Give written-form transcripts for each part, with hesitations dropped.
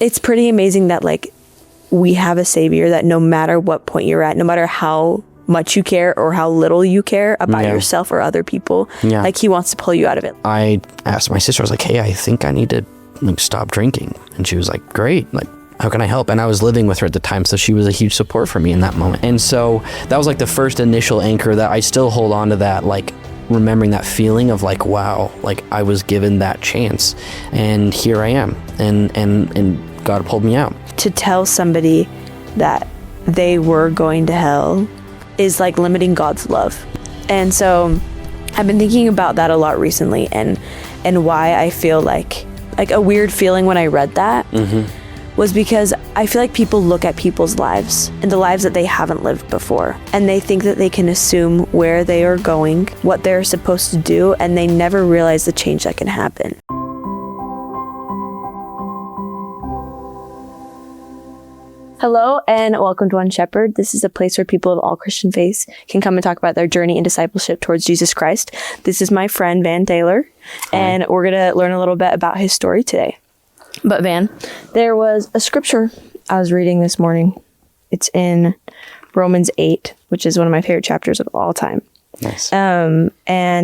It's pretty amazing that like we have a Savior that no matter what point you're at, no matter how much you care or how little you care about yourself or other people, like he wants to pull you out of it. I asked my sister, I was like, hey, I think I need to like stop drinking. And she was like, great, like how can I help? And I was living with her at the time, so she was a huge support for me in that moment. And so that was like the first initial anchor that I still hold on to, that like remembering that feeling of like, wow, like I was given that chance and here I am, and God pulled me out. To tell somebody that they were going to hell is like limiting God's love. And so I've been thinking about that a lot recently, and why I feel like a weird feeling when I read that was because I feel like people look at people's lives and the lives that they haven't lived before, and they think that they can assume where they are going, what they're supposed to do, and they never realize the change that can happen. Hello and welcome to One Shepherd. This is a place where people of all Christian faiths can come and talk about their journey in discipleship towards Jesus Christ. This is my friend Van Taylor, and we're going to learn a little bit about his story today. But Van, there was a scripture I was reading this morning. It's in Romans 8, which is one of my favorite chapters of all time. Nice. And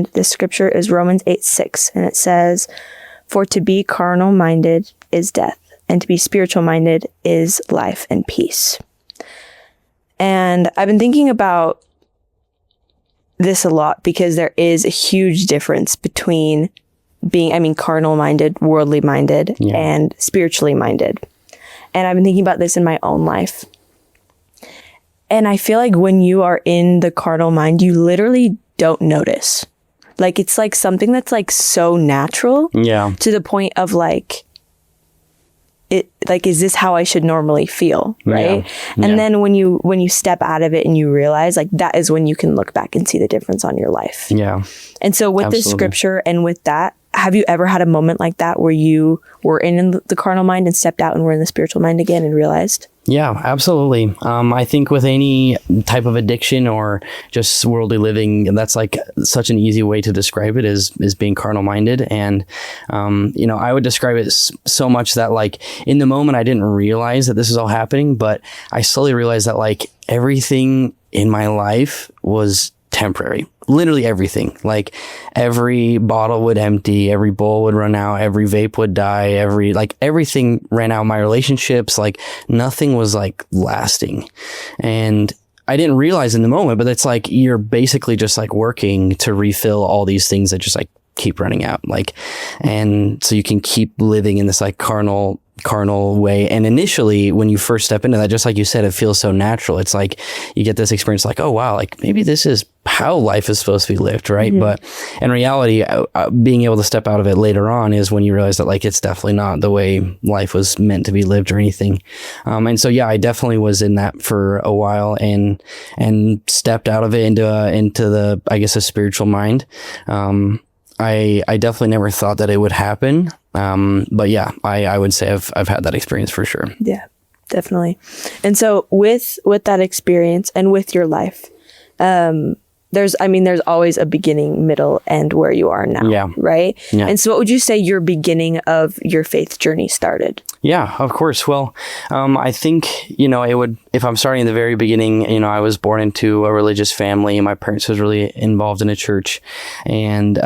the scripture is Romans 8:6, and it says, "For to be carnal-minded is death, and to be spiritual-minded is life and peace." And I've been thinking about this a lot because there is a huge difference between being, carnal-minded, worldly-minded, and spiritually-minded. And I've been thinking about this in my own life. And I feel like when you are in the carnal mind, you literally don't notice. Like, it's like something that's like so natural to the point of like, is this how I should normally feel, right? And then when you step out of it and you realize, like, that is when you can look back and see the difference on your life. And so with this scripture and with that, have you ever had a moment like that where you were in the carnal mind and stepped out and were in the spiritual mind again and realized? Yeah, absolutely. I think with any type of addiction or just worldly living, that's like such an easy way to describe it is being carnal minded. And, I would describe it so much that like in the moment, I didn't realize that this is all happening, but I slowly realized that like everything in my life was temporary. Literally everything. Like every bottle would empty, every bowl would run out, every vape would die, everything ran out. My relationships, like nothing was like lasting. And I didn't realize in the moment, but it's like you're basically just like working to refill all these things that just like keep running out. Like, and so you can keep living in this like carnal way. And initially when you first step into that, just like you said, it feels so natural. It's like you get this experience like, oh wow, like maybe this is how life is supposed to be lived, right? But in reality, being able to step out of it later on is when you realize that like it's definitely not the way life was meant to be lived or anything. And so I definitely was in that for a while and stepped out of it into the, I guess, a spiritual mind. I definitely never thought that it would happen. But I would say I've had that experience for sure. Yeah, definitely. And so with that experience and with your life, there's always a beginning, middle, end where you are now, right? Yeah. And so what would you say your beginning of your faith journey started? Yeah, of course. Well, I think, it would, if I'm starting in the very beginning, I was born into a religious family. My parents was really involved in a church, and,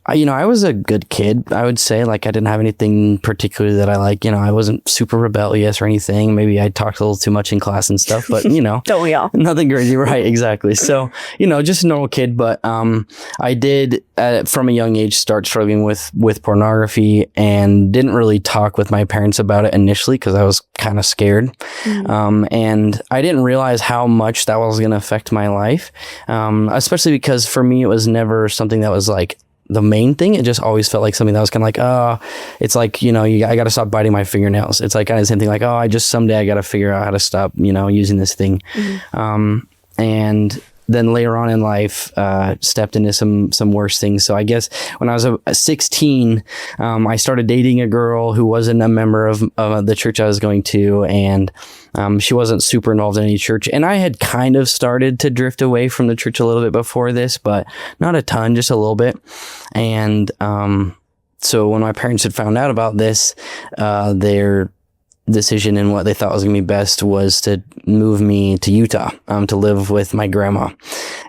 I was a good kid, I would say. Like, I didn't have anything particularly that I like. I wasn't super rebellious or anything. Maybe I talked a little too much in class and stuff, but, Don't we all? Nothing crazy, right? Exactly. So, just a normal kid. But I did, from a young age, start struggling with pornography and didn't really talk with my parents about it initially because I was kind of scared. And I didn't realize how much that was going to affect my life, especially because for me, it was never something that was like the main thing. It just always felt like something that was kind of like, it's like, I got to stop biting my fingernails. It's like kind of the same thing, like, someday I got to figure out how to stop, using this thing. And then later on in life, stepped into some worse things. So I guess when I was 16, I started dating a girl who wasn't a member of the church I was going to, and she wasn't super involved in any church. And I had kind of started to drift away from the church a little bit before this, but not a ton, just a little bit. And so when my parents had found out about this, decision and what they thought was going to be best was to move me to Utah to live with my grandma.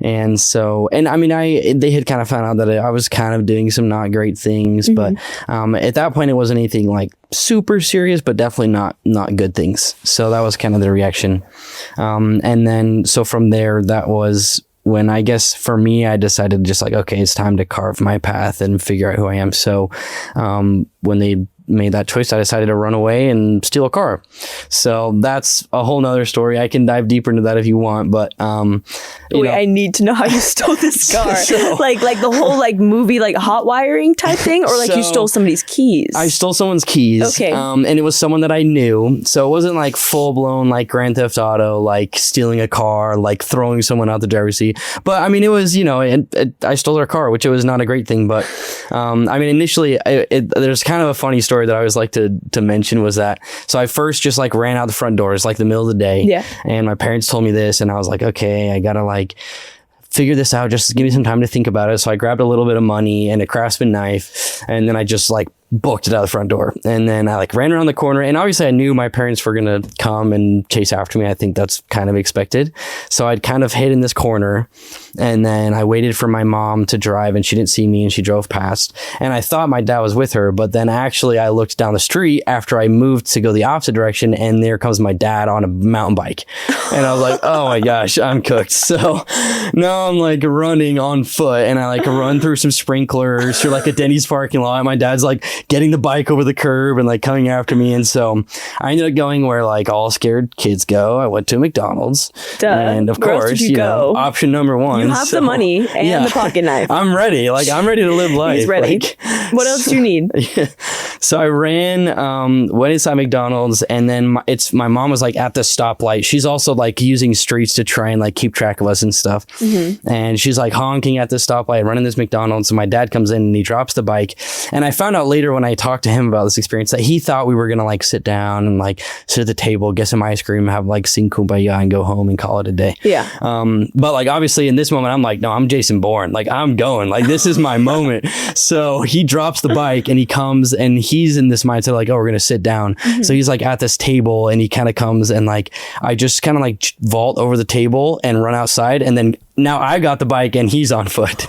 And so, and I mean, they had kind of found out that I was kind of doing some not great things, but at that point it wasn't anything like super serious, but definitely not good things. So that was kind of the reaction. And then, so from there, that was when I guess for me, I decided just like, okay, it's time to carve my path and figure out who I am. So when they made that choice, I decided to run away and steal a car. So that's a whole nother story. I can dive deeper into that if you want, but wait, I need to know how you stole this car. like the whole like movie, like hot wiring type thing, or like you stole somebody's keys? I stole someone's keys. Okay. And it was someone that I knew. So it wasn't like full blown like Grand Theft Auto, like stealing a car, like throwing someone out the driver's seat. But I mean, it was, I stole their car, which it was not a great thing. But I mean, initially, there's kind of a funny story that I always like to mention was that, so I first just like ran out the front doors like the middle of the day. Yeah. And my parents told me this and I was like, okay, I gotta like figure this out. Just give me some time to think about it. So I grabbed a little bit of money and a craftsman knife and then I just like booked it out the front door. And then I like ran around the corner and obviously I knew my parents were going to come and chase after me. I think that's kind of expected. So I'd kind of hid in this corner and then I waited for my mom to drive and she didn't see me and she drove past and I thought my dad was with her. But then actually I looked down the street after I moved to go the opposite direction and there comes my dad on a mountain bike. And I was like, oh my gosh, I'm cooked. So now I'm like running on foot and I like run through some sprinklers through like a Denny's parking lot. My dad's like getting the bike over the curb and like coming after me. And so I ended up going where like all scared kids go. I went to McDonald's. Duh. And of Where else course, did you go? Option number one. You have the money and the pocket knife. I'm ready. Like I'm ready to live life. He's ready. Like, what else do you need? Yeah. So I ran, went inside McDonald's and then my mom was like at the stoplight. She's also like using streets to try and like keep track of us and stuff. And she's like honking at the stoplight, running this McDonald's. So my dad comes in and he drops the bike. And I found out later when I talked to him about this experience that he thought we were going to like sit down and like sit at the table, get some ice cream, have like sing Kumbaya and go home and call it a day. Yeah. But like obviously in this moment, I'm like, no, I'm Jason Bourne. Like I'm going, like this is my moment. So he drops the bike and he comes and he's in this mindset like, oh, we're going to sit down. So he's like at this table and he kind of comes and like, I just kind of like vault over the table and run outside. And then now I got the bike and he's on foot.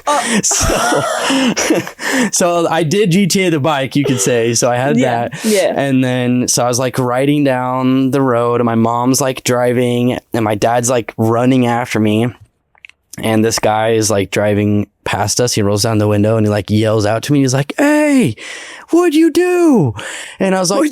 So I did GTA the bike, you could say. So I had that. Yeah. And then, so I was like riding down the road and my mom's like driving and my dad's like running after me. And this guy is like driving past us. He rolls down the window and he like yells out to me. He's like, hey, what'd you do? And I was like,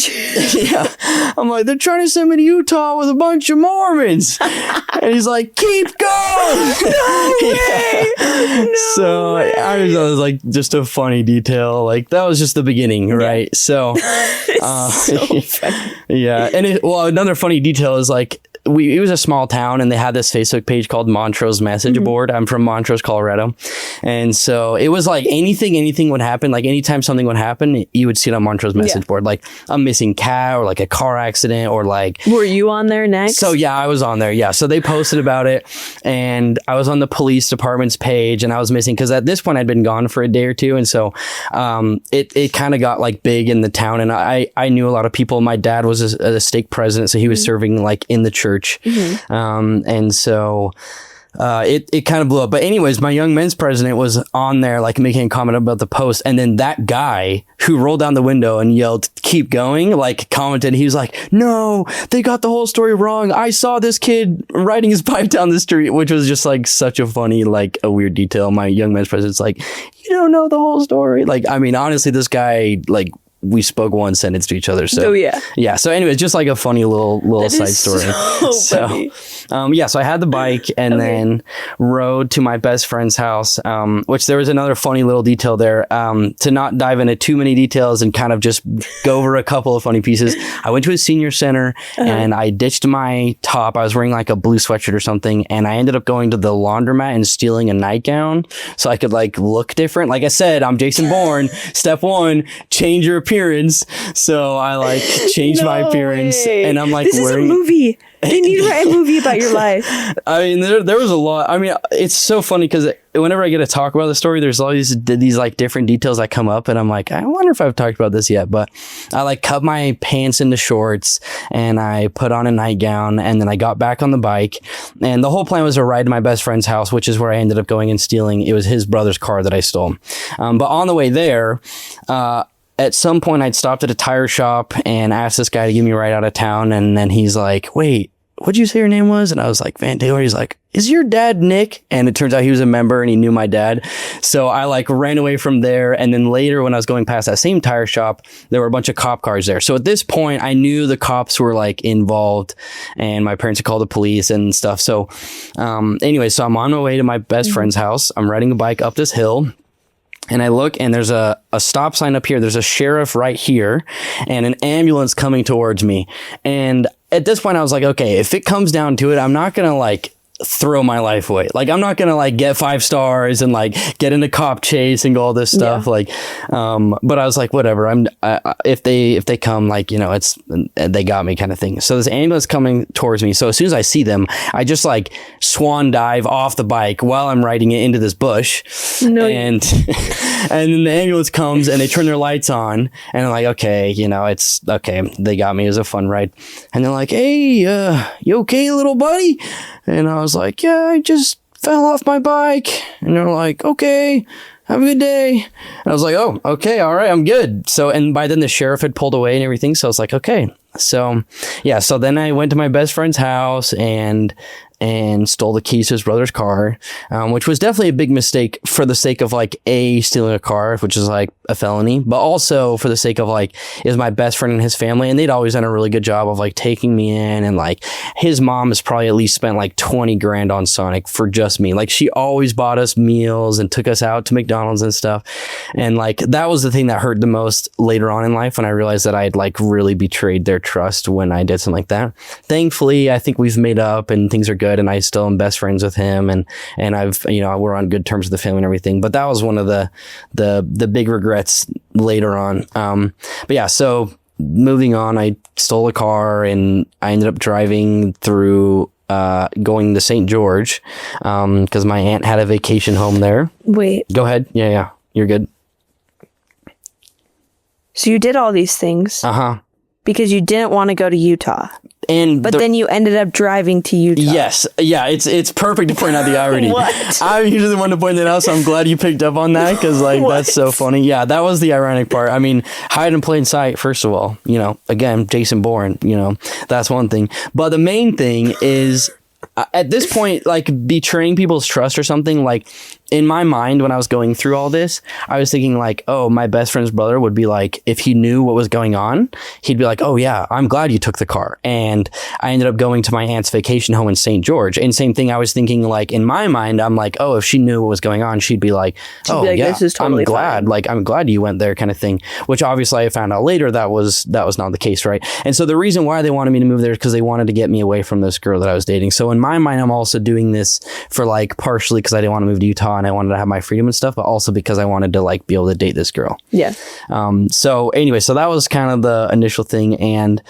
yeah. I'm like, they're trying to send me to Utah with a bunch of Mormons. And he's like, keep going. No way. No so way. I was like, just a funny detail. Like that was just the beginning, right? So, so funny. Yeah. And another funny detail is like, it was a small town and they had this Facebook page called Montrose Message Board. I'm from Montrose, Colorado. And so it was like anything would happen. Like anytime something would happen, you would see it on Montrose Message Board, like a missing cat or like a car accident or like. Were you on there next? So yeah, I was on there. Yeah. So they posted about it and I was on the police department's page and I was missing because at this point I'd been gone for a day or two. And so it kind of got like big in the town and I knew a lot of people. My dad was a stake president. So he was serving like in the church. And so it kind of blew up. But anyways, my young men's president was on there like making a comment about the post. And then that guy who rolled down the window and yelled, keep going, like commented, he was like, no, they got the whole story wrong. I saw this kid riding his bike down the street, which was just like such a funny, like a weird detail. My young men's president's like, you don't know the whole story. Like, I mean, honestly, this guy, like, we spoke one sentence to each other. So yeah. So anyways, just like a funny little side story. So so I had the bike and then rode to my best friend's house, which there was another funny little detail there. To not dive into too many details and kind of just go over a couple of funny pieces. I went to a senior center and I ditched my top. I was wearing like a blue sweatshirt or something. And I ended up going to the laundromat and stealing a nightgown so I could like look different. Like I said, I'm Jason Bourne. Step one, change your appearance. appearance. So I like changed my appearance and I'm like this wearing... is a movie. They need to write a movie about your life. I mean, there was a lot. I mean, it's so funny because whenever I get to talk about the story, there's always these like different details that come up, and I'm like, I wonder if I've talked about this yet. But I like cut my pants into shorts, and I put on a nightgown, and then I got back on the bike, and the whole plan was to ride to my best friend's house, which is where I ended up going and stealing. It was his brother's car that I stole. But on the way there, at some point, I'd stopped at a tire shop and asked this guy to give me a ride out of town, and then he's like, "Wait, what'd you say your name was?" And I was like, "Van Taylor." He's like, "Is your dad Nick?" And it turns out he was a member and he knew my dad. So I like ran away from there. And then later when I was going past that same tire shop, there were a bunch of cop cars there. So at this point I knew the cops were like involved and my parents had called the police and stuff. So anyway, so I'm on my way to my best friend's house. I'm riding a bike up this hill. And I look and there's a stop sign up here. There's a sheriff right here and an ambulance coming towards me. And at this point I was like, okay, if it comes down to it, I'm not going to like throw my life away. Like, I'm not going to like get 5 stars and like get into cop chase and all this stuff. Yeah. Like, but I was like, whatever. If they come, like, you know, it's, they got me kind of thing. So this ambulance coming towards me. So as soon as I see them, I just like swan dive off the bike while I'm riding it into this bush. No. And then the ambulance comes and they turn their lights on and I'm like, okay, you know, it's okay. They got me. It was a fun ride. And they're like, "Hey, you okay, little buddy?" And I was like, "Yeah, I just fell off my bike." And they're like, "Okay, have a good day." And I was like, "Oh, okay, all right, I'm good." So, and by then the sheriff had pulled away and everything. So I was like, okay. So, yeah, so then I went to my best friend's house and stole the keys to his brother's car, which was definitely a big mistake for the sake of like stealing a car, which is like a felony, but also for the sake of like, is my best friend and his family. And they'd always done a really good job of like taking me in, and like his mom has probably at least spent like 20 grand on Sonic for just me. Like, she always bought us meals and took us out to McDonald's and stuff. And like, that was the thing that hurt the most later on in life, when I realized that I had like really betrayed their trust when I did something like that. Thankfully, I think we've made up and things are good, and I still am best friends with him, and I've, you know, we're on good terms with the family and everything. But that was one of the big regrets later on. But yeah, so moving on, I stole a car and I ended up driving through going to St. George because my aunt had a vacation home there. Wait. Go ahead. Yeah. You're good. So you did all these things. Uh-huh. Because you didn't want to go to Utah. But then you ended up driving to Utah. Yes. Yeah, it's perfect to point out the irony. What? I'm usually the one to point that out, so I'm glad you picked up on that, because like that's so funny. Yeah, that was the ironic part. I mean, hide in plain sight, first of all. You know, again, Jason Bourne, you know, that's one thing. But the main thing is, at this point, like betraying people's trust or something, like in my mind, when I was going through all this, I was thinking like, oh, my best friend's brother would be like, if he knew what was going on, he'd be like, "Oh yeah, I'm glad you took the car." And I ended up going to my aunt's vacation home in St. George. And same thing, I was thinking like, in my mind, I'm like, oh, if she knew what was going on, she'd be like, "Oh yeah, this is totally I'm glad. Fine. Like, I'm glad you went there," kind of thing. Which obviously I found out later that was not the case, right? And so the reason why they wanted me to move there is because they wanted to get me away from this girl that I was dating. So in my mind, I'm also doing this for like partially because I didn't want to move to Utah and I wanted to have my freedom and stuff, but also because I wanted to like be able to date this girl. Yeah. So anyway, so that was kind of the initial thing. And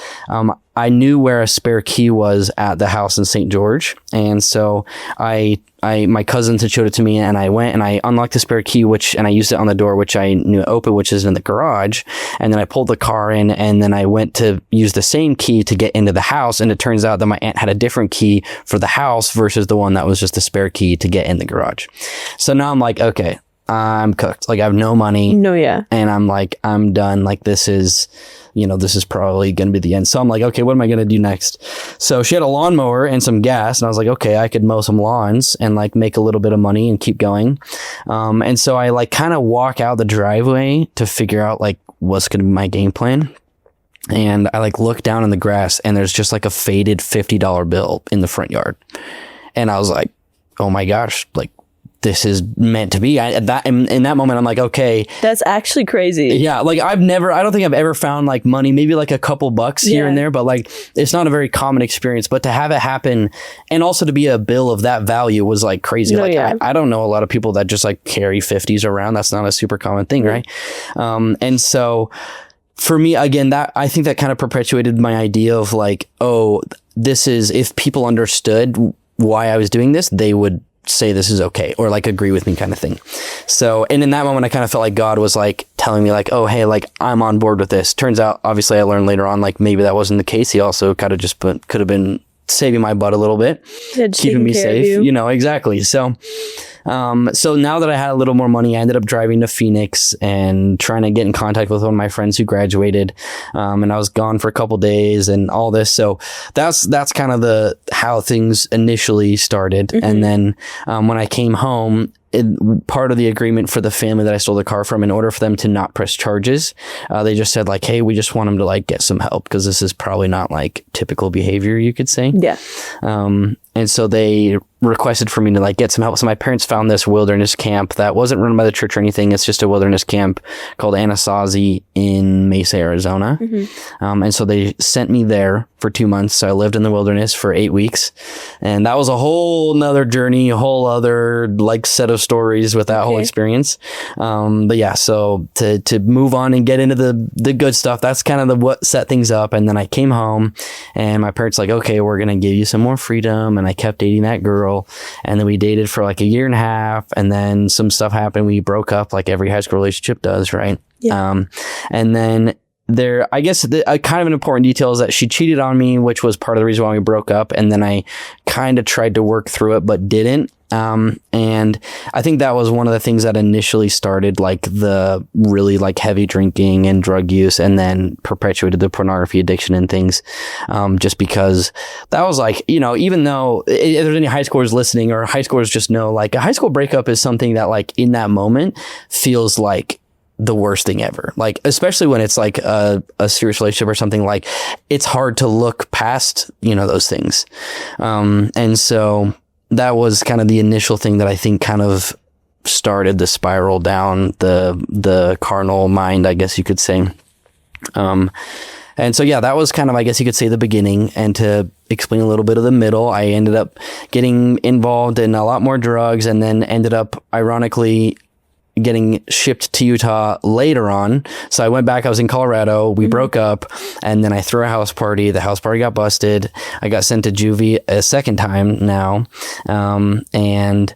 I knew where a spare key was at the house in St. George. And so my cousins had showed it to me, and I went and I unlocked the spare key, and I used it on the door, which I knew open, which is in the garage. And then I pulled the car in, and then I went to use the same key to get into the house. And it turns out that my aunt had a different key for the house versus the one that was just a spare key to get in the garage. So now I'm like, okay, I'm cooked. Like, I have no money. No, yeah. And I'm like, I'm done. Like, this is probably going to be the end. So I'm like, okay, what am I going to do next? So she had a lawnmower and some gas, and I was like, okay, I could mow some lawns and like make a little bit of money and keep going. And so I like kind of walk out the driveway to figure out like what's going to be my game plan. And I like look down in the grass, and there's just like a faded $50 bill in the front yard. And I was like, oh my gosh, like, this is meant to be. In that moment, I'm like, okay. That's actually crazy. Yeah. Like, I don't think I've ever found like money, maybe like a couple bucks here and there, but like, it's not a very common experience. But to have it happen, and also to be a bill of that value, was like crazy. I don't know a lot of people that just like carry 50s around. That's not a super common thing, right? And so for me, again, that I think that kind of perpetuated my idea of like, oh, this is, if people understood why I was doing this, they would say this is okay, or like agree with me kind of thing. So, and in that moment, I kind of felt like God was like telling me like, oh, hey, like I'm on board with this. Turns out, obviously I learned later on, like maybe that wasn't the case. He also kind of just could have been saving my butt a little bit, keeping me safe, you know, exactly. So now that I had a little more money, I ended up driving to Phoenix and trying to get in contact with one of my friends who graduated. And I was gone for a couple days and all this. So that's kind of how things initially started. Mm-hmm. And then when I came home, part of the agreement for the family that I stole the car from, in order for them to not press charges, they just said like, hey, we just want them to like get some help, because this is probably not like typical behavior, you could say. Yeah. And so they requested for me to like get some help. So my parents found this wilderness camp that wasn't run by the church or anything. It's just a wilderness camp called Anasazi in Mesa, Arizona. Mm-hmm. And so they sent me there for 2 months. So I lived in the wilderness for 8 weeks, and that was a whole nother journey, a whole other like set of stories with that whole experience. But yeah, so to move on and get into the good stuff, that's kind of what set things up. And then I came home and my parents like, okay, we're going to give you some more freedom. And I kept dating that girl, and then we dated for like a year and a half, and then some stuff happened. We broke up like every high school relationship does, right? Yeah. And then I guess kind of an important detail is that she cheated on me, which was part of the reason why we broke up. And then I kind of tried to work through it, but didn't. And I think that was one of the things that initially started like the really like heavy drinking and drug use, and then perpetuated the pornography addiction and things. Just because that was like, you know, even though if there's any high schoolers listening, or high schoolers just know, like a high school breakup is something that like in that moment feels like the worst thing ever. Like, especially when it's like a serious relationship or something, like it's hard to look past, you know, those things. And so that was kind of the initial thing that I think kind of started the spiral down the carnal mind, I guess you could say. And so, yeah, that was kind of, I guess you could say, the beginning. And to explain a little bit of the middle, I ended up getting involved in a lot more drugs, and then ended up, ironically, getting shipped to Utah later on. So I went back, I was in Colorado, we broke up, and then I threw a house party. The house party got busted. I got sent to juvie a second time now. And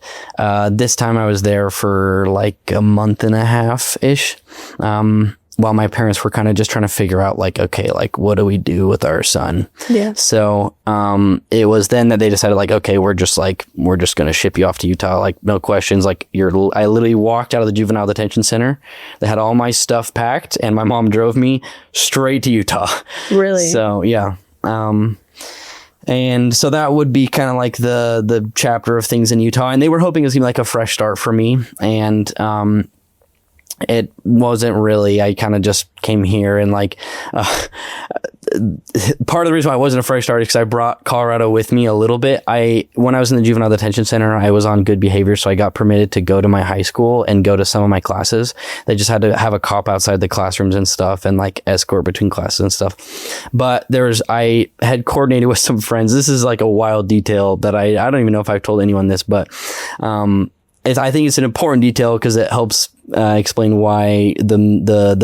this time I was there for like a month and a half-ish. While my parents were kind of just trying to figure out like, okay, like what do we do with our son? Yeah. So it was then that they decided like, okay, we're just going to ship you off to Utah. Like no questions. Like I literally walked out of the juvenile detention center. They had all my stuff packed, and my mom drove me straight to Utah. Really? So yeah. And so that would be kind of like the chapter of things in Utah. And they were hoping it was going to be like a fresh start for me. And it wasn't really. I kind of just came here, and like part of the reason why I wasn't a fresh start is because I brought Colorado with me a little bit. When I was in the juvenile detention center, I was on good behavior, so I got permitted to go to my high school and go to some of my classes. They just had to have a cop outside the classrooms and stuff, and like escort between classes and stuff. But I had coordinated with some friends. This is like a wild detail that I don't even know if I've told anyone this, but I think it's an important detail because it helps explain why the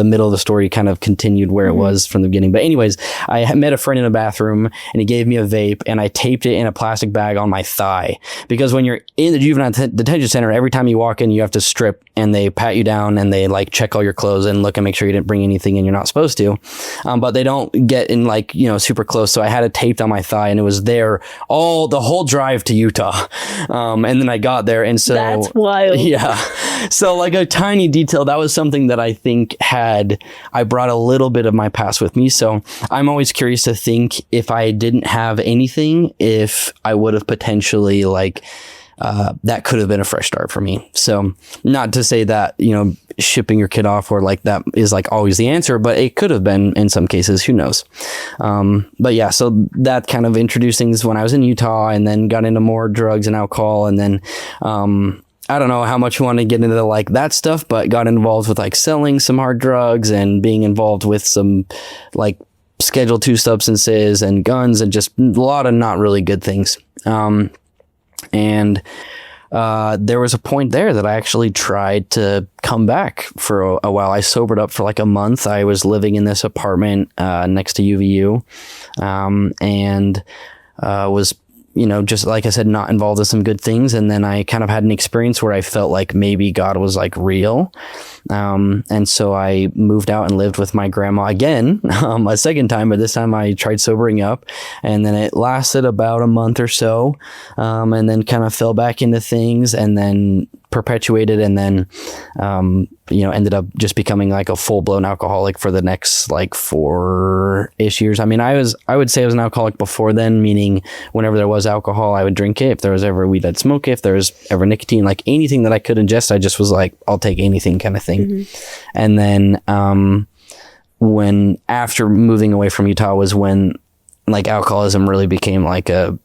middle of the story kind of continued where it was from the beginning. But anyways, I met a friend in a bathroom, and he gave me a vape, and I taped it in a plastic bag on my thigh, because when you're in the juvenile detention center, every time you walk in, you have to strip, and they pat you down, and they like check all your clothes and look and make sure you didn't bring anything in you're not supposed to. But they don't get in like, you know, super close. So I had it taped on my thigh, and it was there the whole drive to Utah. And then I got there, and so that's wild. Yeah. So like a tiny detail, that was something that I think I brought a little bit of my past with me. So I'm always curious to think, if I didn't have anything, if I would have potentially like that could have been a fresh start for me. So not to say that, you know, shipping your kid off or like that is like always the answer, but it could have been in some cases, who knows. But yeah, so that kind of introduced things when I was in Utah, and then got into more drugs and alcohol. And then I don't know how much you want to get into like that stuff, but got involved with like selling some hard drugs and being involved with some like Schedule II substances and guns, and just a lot of not really good things. And there was a point there that I actually tried to come back for a while. I sobered up for like a month. I was living in this apartment next to UVU, and was, just like I said, not involved in some good things. And then I kind of had an experience where I felt like maybe God was like real. And so I moved out and lived with my grandma again, a second time, but this time I tried sobering up, and then it lasted about a month or so. And then kind of fell back into things, and then perpetuated, and then, ended up just becoming like a full blown alcoholic for the next like 4-ish years. I mean, I would say I was an alcoholic before then, meaning whenever there was alcohol, I would drink it. If there was ever weed, I'd smoke it. If there was ever nicotine, like anything that I could ingest, I just was like, I'll take anything kind of thing. And then, when after moving away from Utah was when like alcoholism really became like a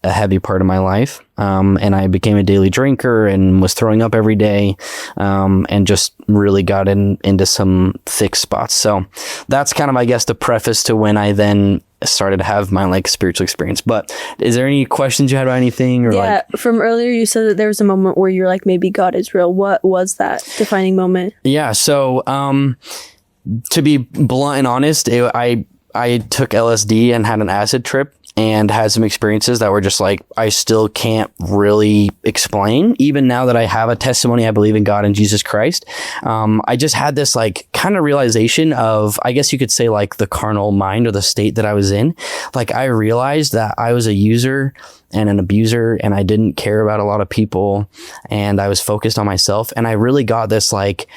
heavy part of my life. And I became a daily drinker and was throwing up every day, and just really got into some thick spots. So that's kind of, I guess, the preface to when I then started to have my like spiritual experience. But is there any questions you had about anything? Or from earlier you said that there was a moment where you're like, maybe God is real. What was that defining moment? Yeah. So, to be blunt and honest, I took LSD and had an acid trip and had some experiences that were just like, I still can't really explain. Even now that I have a testimony, I believe in God and Jesus Christ. I just had this like kind of realization of, I guess you could say like the carnal mind or the state that I was in. Like I realized that I was a user and an abuser, and I didn't care about a lot of people, and I was focused on myself. And I really got this like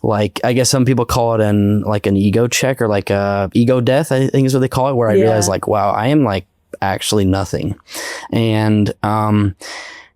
I guess some people call it an ego check, or like a ego death, I think is what they call it, where I realized like, wow, I am like actually nothing. And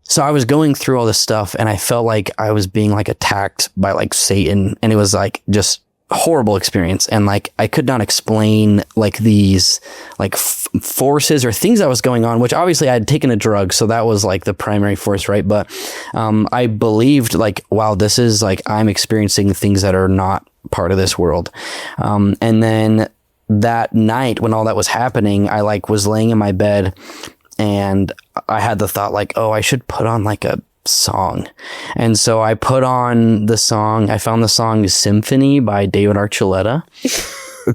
so I was going through all this stuff, and I felt like I was being like attacked by like Satan, and it was like just horrible experience. And like I could not explain like these like forces or things that was going on, which obviously I had taken a drug, so that was like the primary force, right? But I believed like, wow, this is like I'm experiencing things that are not part of this world. And then that night when all that was happening, I like was laying in my bed, and I had the thought like, oh, I should put on like a song. And so I put on the song. I found the song Symphony by David Archuleta.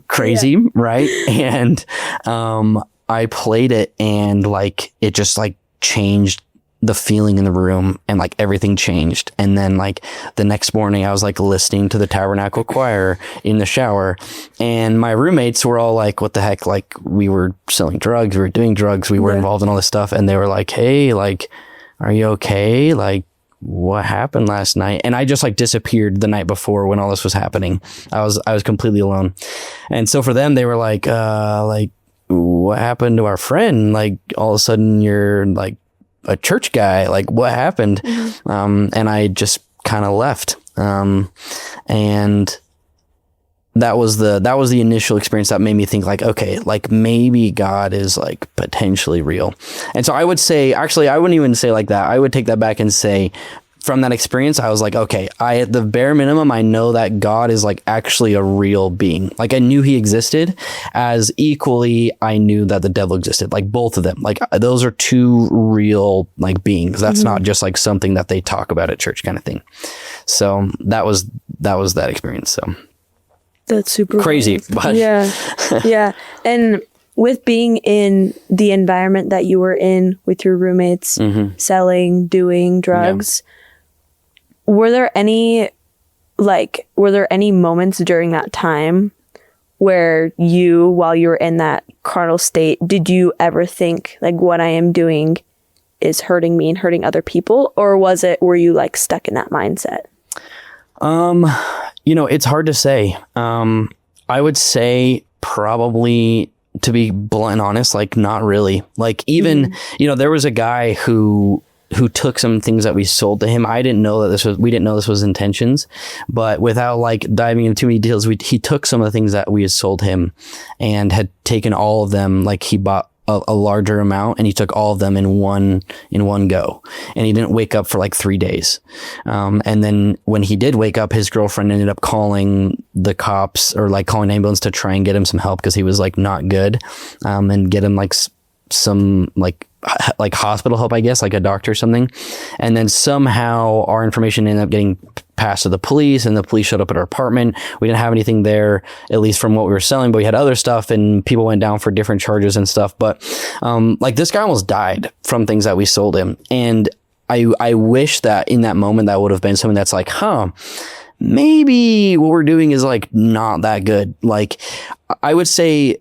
Crazy, right? And I played it, and like it just like changed the feeling in the room, and like everything changed. And then like the next morning I was like listening to the Tabernacle Choir in the shower, and my roommates were all like, what the heck? Like we were selling drugs, we were doing drugs, we were involved in all this stuff. And they were like, hey, like, are you okay? Like, what happened last night? And I just like disappeared the night before when all this was happening. I was completely alone. And so for them, they were like, what happened to our friend? Like all of a sudden you're like a church guy. Like what happened? And I just kind of left. And that was the initial experience that made me think like, okay, like maybe God is like potentially real. And so I would say, actually, I wouldn't even say like that. I would take that back and say, from that experience, I was like, okay, at the bare minimum, I know that God is like actually a real being. Like I knew he existed, as equally I knew that the devil existed, like both of them. Like those are two real like beings. That's not just like something that they talk about at church kind of thing. So that was that experience. So that's super crazy. But yeah. And with being in the environment that you were in with your roommates, selling, doing drugs, were there any moments during that time where you, while you were in that carnal state, did you ever think like what I am doing is hurting me and hurting other people? Or were you like stuck in that mindset? It's hard to say. I would say probably, to be blunt and honest, like not really. Like even, there was a guy who took some things that we sold to him. We didn't know this was intentions, but without like diving into too many details, he took some of the things that we had sold him and had taken all of them. Like he bought a larger amount, and he took all of them in one go, and he didn't wake up for like 3 days. And then when he did wake up, his girlfriend ended up calling the cops, or like calling an ambulance to try and get him some help, because he was like not good, and get him like some like hospital help, I guess, like a doctor or something. And then somehow our information ended up getting passed to the police, and the police showed up at our apartment. We didn't have anything there, at least from what we were selling, but we had other stuff, and people went down for different charges and stuff. But like this guy almost died from things that we sold him. And I wish that in that moment that would have been something that's like, maybe what we're doing is like not that good. Like I would say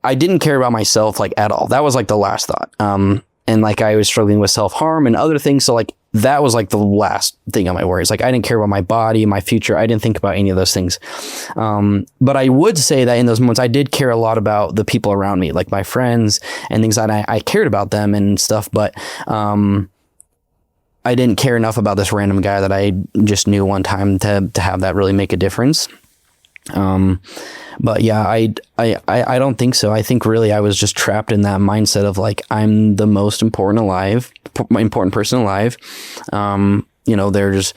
I didn't care about myself like at all. That was like the last thought. And like I was struggling with self-harm and other things. So like that was like the last thing on my worries. Like I didn't care about my body, my future. I didn't think about any of those things. But I would say that in those moments, I did care a lot about the people around me, like my friends and things that I cared about them and stuff. But I didn't care enough about this random guy that I just knew one time to have that really make a difference. But yeah, I don't think so. I think really I was just trapped in that mindset of like, I'm the most important person alive. There's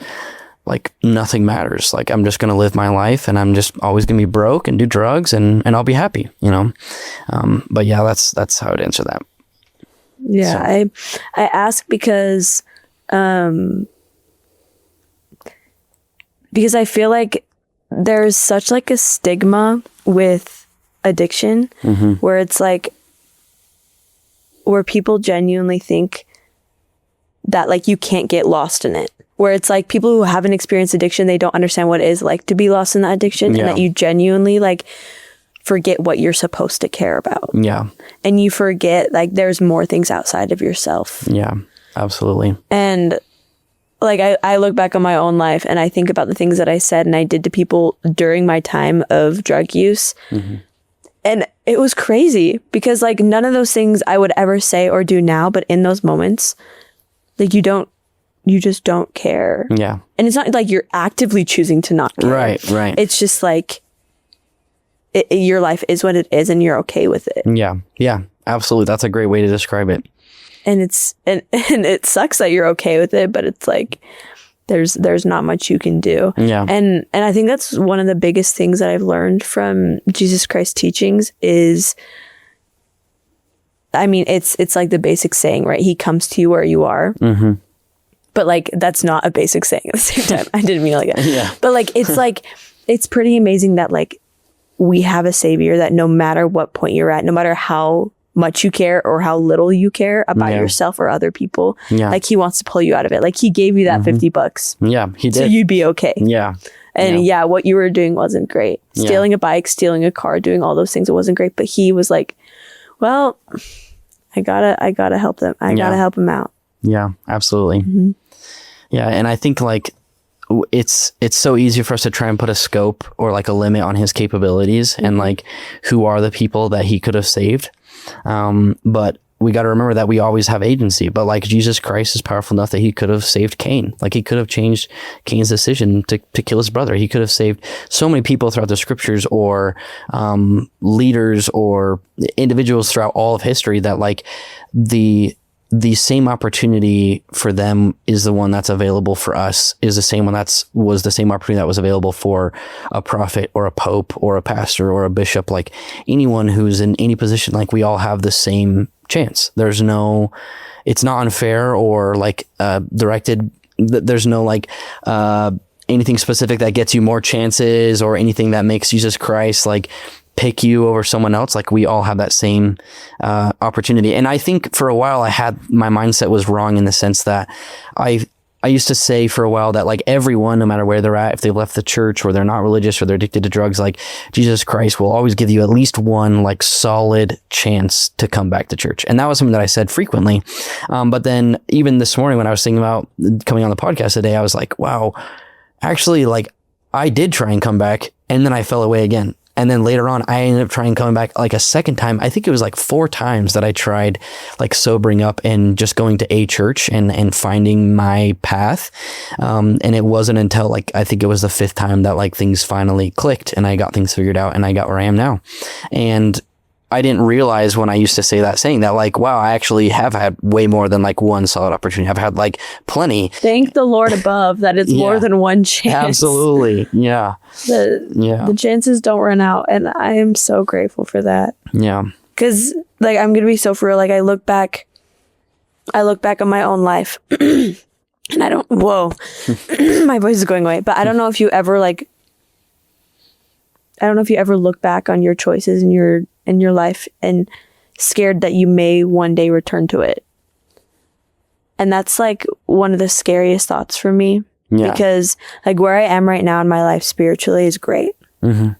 like nothing matters. Like I'm just going to live my life, and I'm just always going to be broke and do drugs and I'll be happy, but yeah, that's how I'd answer that. Yeah. So. I ask because I feel like there's such like a stigma with addiction, where it's like, where people genuinely think that like you can't get lost in it, where it's like people who haven't experienced addiction, they don't understand what it is like to be lost in that addiction, and that you genuinely like forget what you're supposed to care about. Yeah. And you forget like there's more things outside of yourself. Yeah, absolutely. And like I look back on my own life and I think about the things that I said and I did to people during my time of drug use. And it was crazy because like none of those things I would ever say or do now, but in those moments, like you just don't care. Yeah. And it's not like you're actively choosing to not care. Right. It's just like your life is what it is and you're okay with it. Yeah, absolutely. That's a great way to describe it. And and it sucks that you're okay with it, but it's like there's not much you can do. Yeah. And I think that's one of the biggest things that I've learned from Jesus Christ's teachings is, I mean, it's like the basic saying, right? He comes to you where you are. But like that's not a basic saying at the same time. I didn't mean it like that. Yeah. But like it's pretty amazing that like we have a savior that no matter what point you're at, no matter how much you care or how little you care about yourself or other people, like he wants to pull you out of it. Like he gave you that $50. Yeah, he did. So you'd be okay. Yeah. And what you were doing wasn't great. Stealing a bike, stealing a car, doing all those things, it wasn't great. But he was like, well, I gotta help them. I gotta help him out. Yeah, absolutely. Yeah. And I think like it's so easy for us to try and put a scope or like a limit on his capabilities and like who are the people that he could have saved. But we got to remember that we always have agency, but like Jesus Christ is powerful enough that he could have saved Cain. Like he could have changed Cain's decision to kill his brother. He could have saved so many people throughout the scriptures or, leaders or individuals throughout all of history that like the same opportunity for them is the one that's available for us, is the same one was the same opportunity that was available for a prophet or a pope or a pastor or a bishop, like anyone who's in any position. Like we all have the same chance. It's not unfair or like directed. There's no like anything specific that gets you more chances or anything that makes Jesus Christ like pick you over someone else. Like we all have that same opportunity. And I think for a while my mindset was wrong in the sense that I used to say for a while that like everyone, no matter where they're at, if they've left the church or they're not religious or they're addicted to drugs, like Jesus Christ will always give you at least one like solid chance to come back to church. And that was something that I said frequently. But then even this morning when I was thinking about coming on the podcast today, I was like, wow, actually like I did try and come back and then I fell away again. And then later on, I ended up trying coming back like a second time. I think it was like 4 times that I tried like sobering up and just going to a church and finding my path. And it wasn't until like, I think it was the 5th time that like things finally clicked and I got things figured out and I got where I am now. And I didn't realize when I used to say that saying that like, wow, I actually have had way more than like one solid opportunity. I've had like plenty. Thank the Lord above that it's more than one chance. Absolutely. Yeah. The chances don't run out. And I am so grateful for that. Yeah. Because, like, I'm going to be so for real. Like, I look back on my own life and I don't, whoa, my voice is going away. But I don't know if you ever, like, look back on your choices in your life and scared that you may one day return to it. And that's, like, one of the scariest thoughts for me. Yeah. Because, like, where I am right now in my life spiritually is great. Mm-hmm.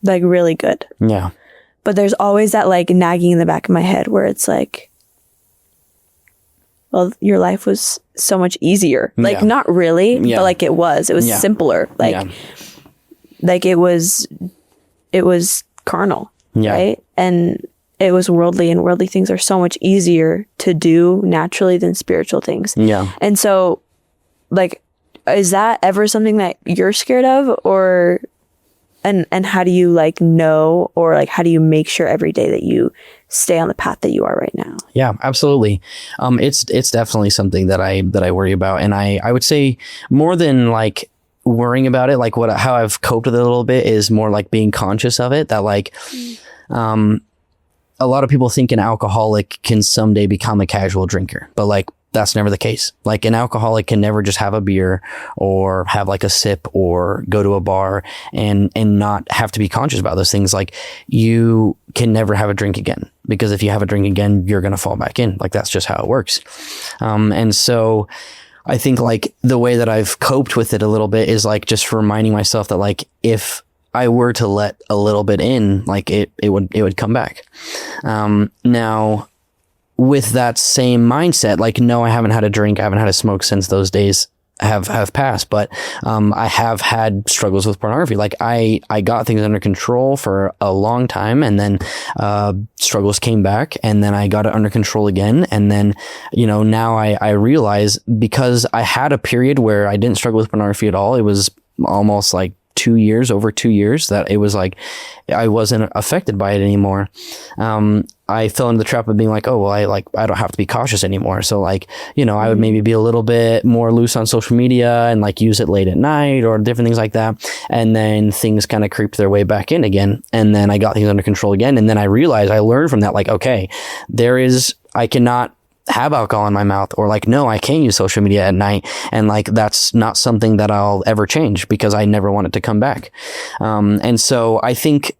Like, really good. Yeah. But there's always that, like, nagging in the back of my head where it's like, well, your life was so much easier. Like, not really, but, like, it was. It was simpler. Like, like it was carnal, right? And it was worldly, and worldly things are so much easier to do naturally than spiritual things. Yeah. And so, like, is that ever something that you're scared of, or and how do you, like, know, or, like, how do you make sure every day that you stay on the path that you are right now? Yeah, absolutely. It's definitely something that I worry about, and I would say more than, like, worrying about it, like, how I've coped with it a little bit is more like being conscious of it, that, like, a lot of people think an alcoholic can someday become a casual drinker, but, like, that's never the case. Like, an alcoholic can never just have a beer or have, like, a sip or go to a bar and not have to be conscious about those things. Like, you can never have a drink again, because if you have a drink again, you're going to fall back in. Like, that's just how it works. And so I think, like, the way that I've coped with it a little bit is, like, just reminding myself that, like, if I were to let a little bit in, like, it would come back. Now, with that same mindset, like, no, I haven't had a drink, I haven't had a smoke since those days have passed, but I have had struggles with pornography. Like, I got things under control for a long time, and then struggles came back, and then I got it under control again, and then, you know, now I realize, because I had a period where I didn't struggle with pornography at all. It was almost like over 2 years that it was like I wasn't affected by it anymore. I fell into the trap of being like, oh, well, I don't have to be cautious anymore. So, like, you know, I would maybe be a little bit more loose on social media and, like, use it late at night or different things like that. And then things kind of creeped their way back in again. And then I got things under control again. And then I realized, I learned from that, like, okay, I cannot have alcohol in my mouth, or, like, no, I can't use social media at night. And, like, that's not something that I'll ever change, because I never want it to come back. And so I think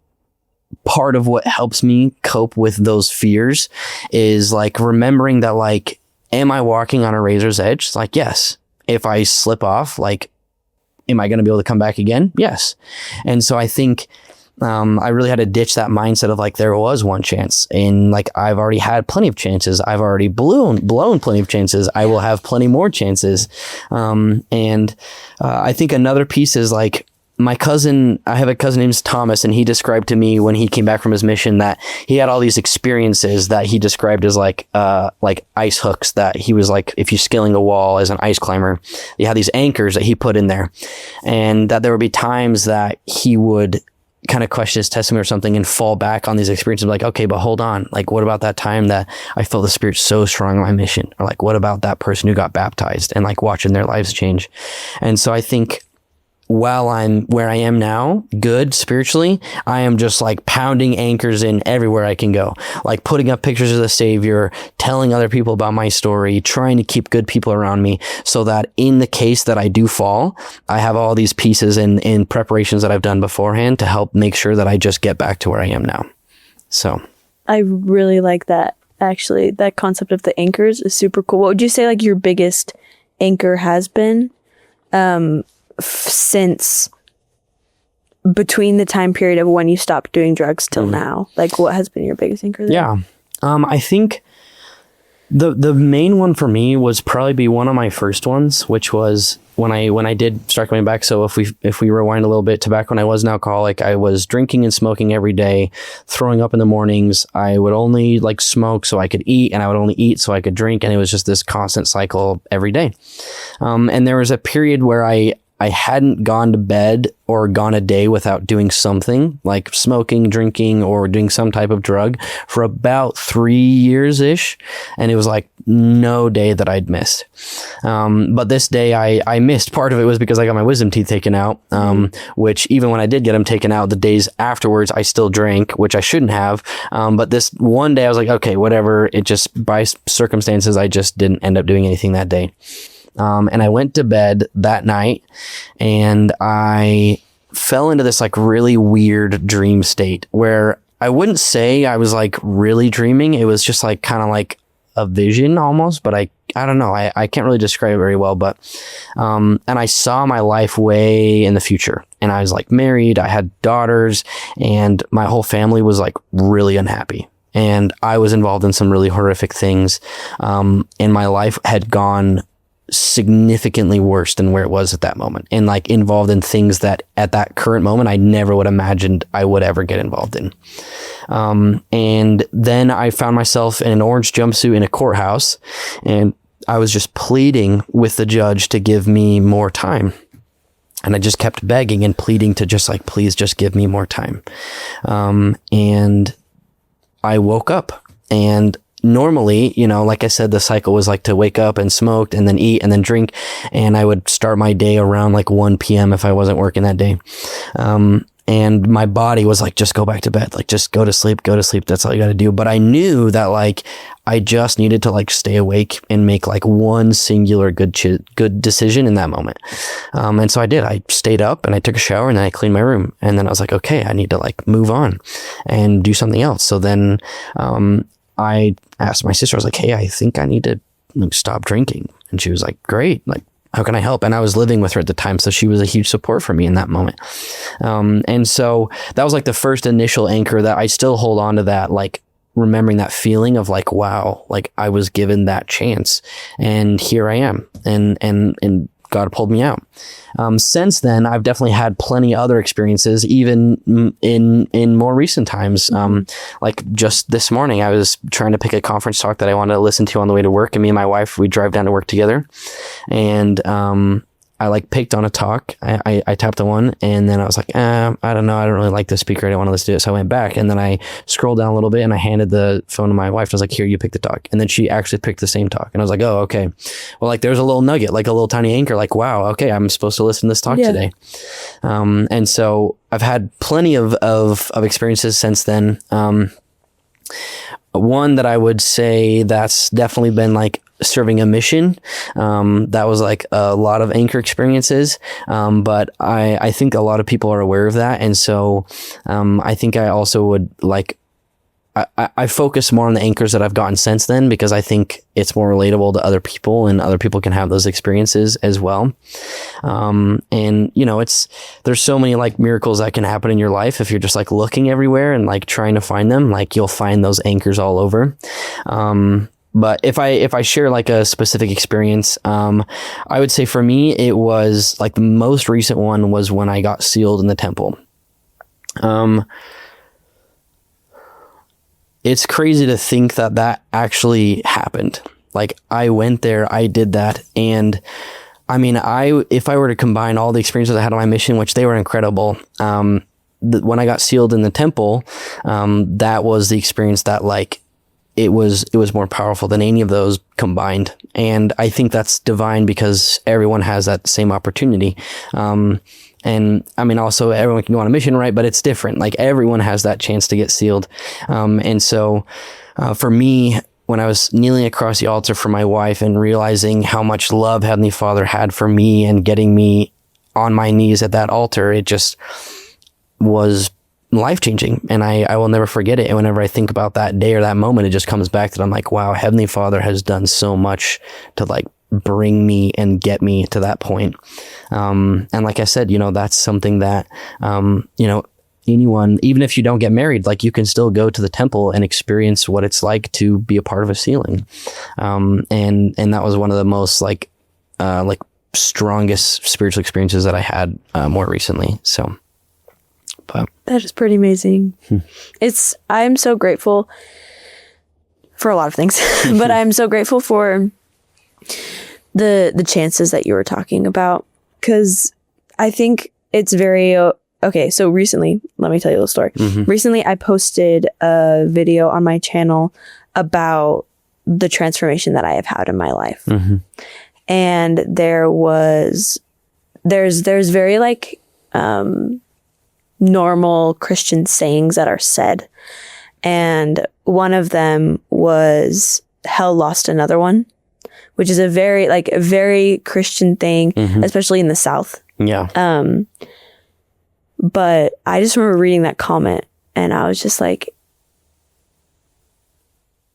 part of what helps me cope with those fears is, like, remembering that, like, am I walking on a razor's edge? It's like, yes. If I slip off, like, am I going to be able to come back again? Yes. And so I think I really had to ditch that mindset of, like, there was one chance, and, like, I've already had plenty of chances. I've already blown plenty of chances. I will have plenty more chances. And I think another piece is, like, I have a cousin named Thomas, and he described to me when he came back from his mission that he had all these experiences that he described as, like ice hooks, that he was, like, if you're scaling a wall as an ice climber, you had these anchors that he put in there, and that there would be times that he would kind of question his testimony or something and fall back on these experiences, like, okay, but hold on, like, what about that time that I felt the Spirit so strong on my mission? Or, like, what about that person who got baptized, and, like, watching their lives change? And so I think, while I'm where I am now, good spiritually, I am just, like, pounding anchors in everywhere I can go, like, putting up pictures of the Savior, telling other people about my story, trying to keep good people around me, so that in the case that I do fall, I have all these pieces in preparations that I've done beforehand to help make sure that I just get back to where I am now. So I really like that. Actually, that concept of the anchors is super cool. What would you say, like, your biggest anchor has been? Since between the time period of when you stopped doing drugs till now, like, what has been your biggest anchor there? Yeah. I think the main one for me was probably be one of my first ones, which was when I did start coming back. So if we rewind a little bit to back when I was an alcoholic, I was drinking and smoking every day, throwing up in the mornings. I would only, like, smoke so I could eat, and I would only eat so I could drink. And it was just this constant cycle every day. And there was a period where I I hadn't gone to bed or gone a day without doing something like smoking, drinking, or doing some type of drug for about 3 years ish. And it was like no day that I'd missed. But this day I missed. Part of it was because I got my wisdom teeth taken out, which even when I did get them taken out, the days afterwards, I still drank, which I shouldn't have. But this one day I was like, okay, whatever. It just, by circumstances, I just didn't end up doing anything that day. And I went to bed that night and I fell into this like really weird dream state where I wouldn't say I was like really dreaming. It was just like kind of like a vision almost, but I don't know. I can't really describe it very well, but, and I saw my life way in the future and I was like married, I had daughters and my whole family was like really unhappy. And I was involved in some really horrific things. And my life had gone significantly worse than where it was at that moment, and like involved in things that at that current moment I never would have imagined I would ever get involved in. And then I found myself in an orange jumpsuit in a courthouse, and I was just pleading with the judge to give me more time. And I just kept begging and pleading to just like, please just give me more time. And I woke up, and normally, you know, like I said, the cycle was like to wake up and smoke and then eat and then drink. And I would start my day around like 1 p.m. if I wasn't working that day. And my body was like, just go back to bed. Like, just go to sleep. That's all you got to do. But I knew that like, I just needed to like stay awake and make like one singular good decision in that moment. And so I did. I stayed up and I took a shower and then I cleaned my room. And then I was like, okay, I need to like move on and do something else. So then, I asked my sister, I was like, hey, I think I need to like, stop drinking. And she was like, great. Like, how can I help? And I was living with her at the time. So she was a huge support for me in that moment. And so that was like the first initial anchor that I still hold on to, that, like remembering that feeling of like, wow, like I was given that chance and here I am. And God pulled me out. Since then, I've definitely had plenty other experiences, even in more recent times. Like just this morning, I was trying to pick a conference talk that I wanted to listen to on the way to work, and me and my wife, we drive down to work together, and I like picked on a talk. I tapped on one, and then I was like, I don't know. I don't really like this speaker. I don't want to listen to it. So I went back, and then I scrolled down a little bit and I handed the phone to my wife. I was like, here, you pick the talk. And then she actually picked the same talk. And I was like, oh, okay. Well, like there's a little nugget, like a little tiny anchor, like, wow, okay, I'm supposed to listen to this talk today. And so I've had plenty of experiences since then. One that I would say that's definitely been like serving a mission. That was like a lot of anchor experiences. But I think a lot of people are aware of that. And so, I think I also would like, I focus more on the anchors that I've gotten since then, because I think it's more relatable to other people and other people can have those experiences as well. And you know, there's so many like miracles that can happen in your life if you're just like looking everywhere and like trying to find them. Like you'll find those anchors all over. But if I share like a specific experience, I would say for me, it was like the most recent one was when I got sealed in the temple. It's crazy to think that actually happened. Like I went there, I did that. And I mean, if I were to combine all the experiences I had on my mission, which they were incredible, when I got sealed in the temple, that was the experience that like, it was more powerful than any of those combined. And I think that's divine because everyone has that same opportunity. And I mean, also everyone can go on a mission, right? But it's different. Like everyone has that chance to get sealed. And so, for me, when I was kneeling across the altar for my wife and realizing how much love Heavenly Father had for me and getting me on my knees at that altar, it just was life-changing, and I will never forget it. And whenever I think about that day or that moment, it just comes back that I'm like, wow, Heavenly Father has done so much to like bring me and get me to that point. And like I said, you know, that's something that, you know, anyone, even if you don't get married, like you can still go to the temple and experience what it's like to be a part of a sealing. And that was one of the most like strongest spiritual experiences that I had, more recently. So, but that is pretty amazing. I'm so grateful for a lot of things, but I'm so grateful for the chances that you were talking about, because I think it's very okay. So recently, let me tell you a little story. Recently, I posted a video on my channel about the transformation that I have had in my life, and there's very like normal Christian sayings that are said, and one of them was "Hell lost another one," which is a very Christian thing, especially in the South. Yeah. But I just remember reading that comment and I was just like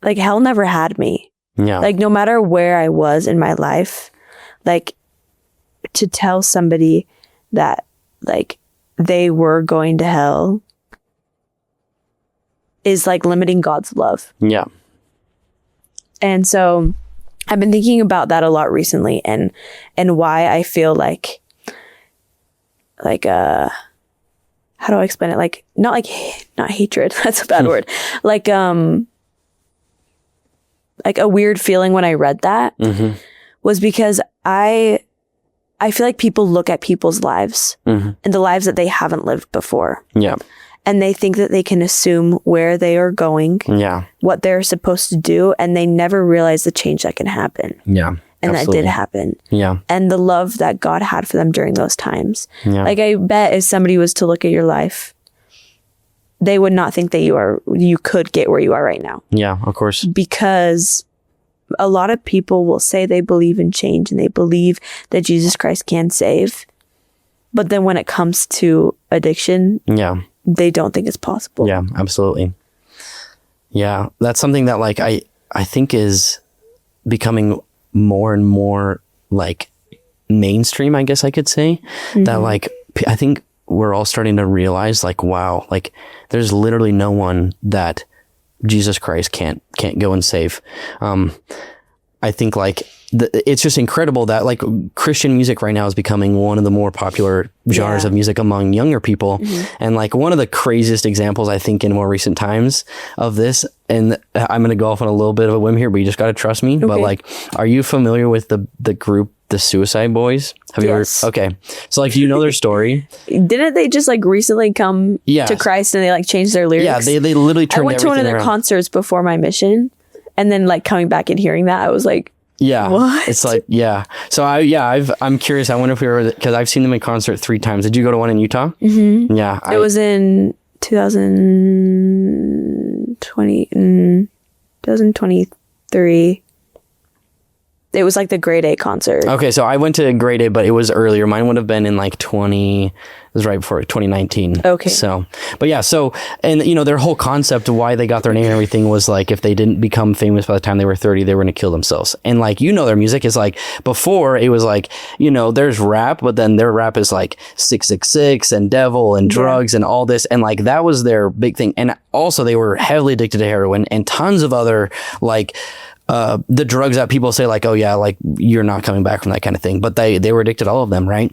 hell never had me. Yeah. Like no matter where I was in my life, like to tell somebody that like they were going to hell is like limiting God's love. Yeah. And so I've been thinking about that a lot recently and why I feel like how do I explain it? Like not hatred. That's a bad word. Like a weird feeling when I read that was because I feel like people look at people's lives and the lives that they haven't lived before. Yeah. And they think that they can assume where they are going, what they're supposed to do, and they never realize the change that can happen. Yeah. And absolutely. that did happen. Yeah. And the love that God had for them during those times. Yeah. Like I bet if somebody was to look at your life, they would not think that you could get where you are right now. Yeah, of course. Because a lot of people will say they believe in change and they believe that Jesus Christ can save. But then when it comes to addiction, they don't think it's possible. Yeah, absolutely. Yeah, that's something that like I think is becoming more and more like mainstream, I guess I could say. That like I think we're all starting to realize like, wow, like there's literally no one that Jesus Christ can't go and save. I think like it's just incredible that like Christian music right now is becoming one of the more popular genres of music among younger people. And like one of the craziest examples I think in more recent times of this, and I'm going to go off on a little bit of a whim here, but you just got to trust me. Okay. But like, are you familiar with the group, the Suicide Boys? Have you ever? Okay. So like, do you know their story? Didn't they just like recently come to Christ and they like changed their lyrics? Yeah, they literally turned everything around. I went to one of their concerts before my mission. And then like coming back and hearing that, I was like, what? It's like, So I'm curious. I wonder if we were, because I've seen them in concert 3 times. Did you go to one in Utah? Yeah. It was in 2023. It was like the Grade A concert. Okay, so I went to Grade A, but it was earlier. Mine would have been in like it was right before 2019. Okay. So, but yeah, so, and you know, their whole concept of why they got their name and everything was like, if they didn't become famous by the time they were 30, they were going to kill themselves. And like, you know, their music is like, before it was like, you know, there's rap, but then their rap is like 666 and devil and drugs and all this. And like, that was their big thing. And also they were heavily addicted to heroin and tons of other like, the drugs that people say like, oh yeah, like you're not coming back from that kind of thing, but they were addicted to all of them, right?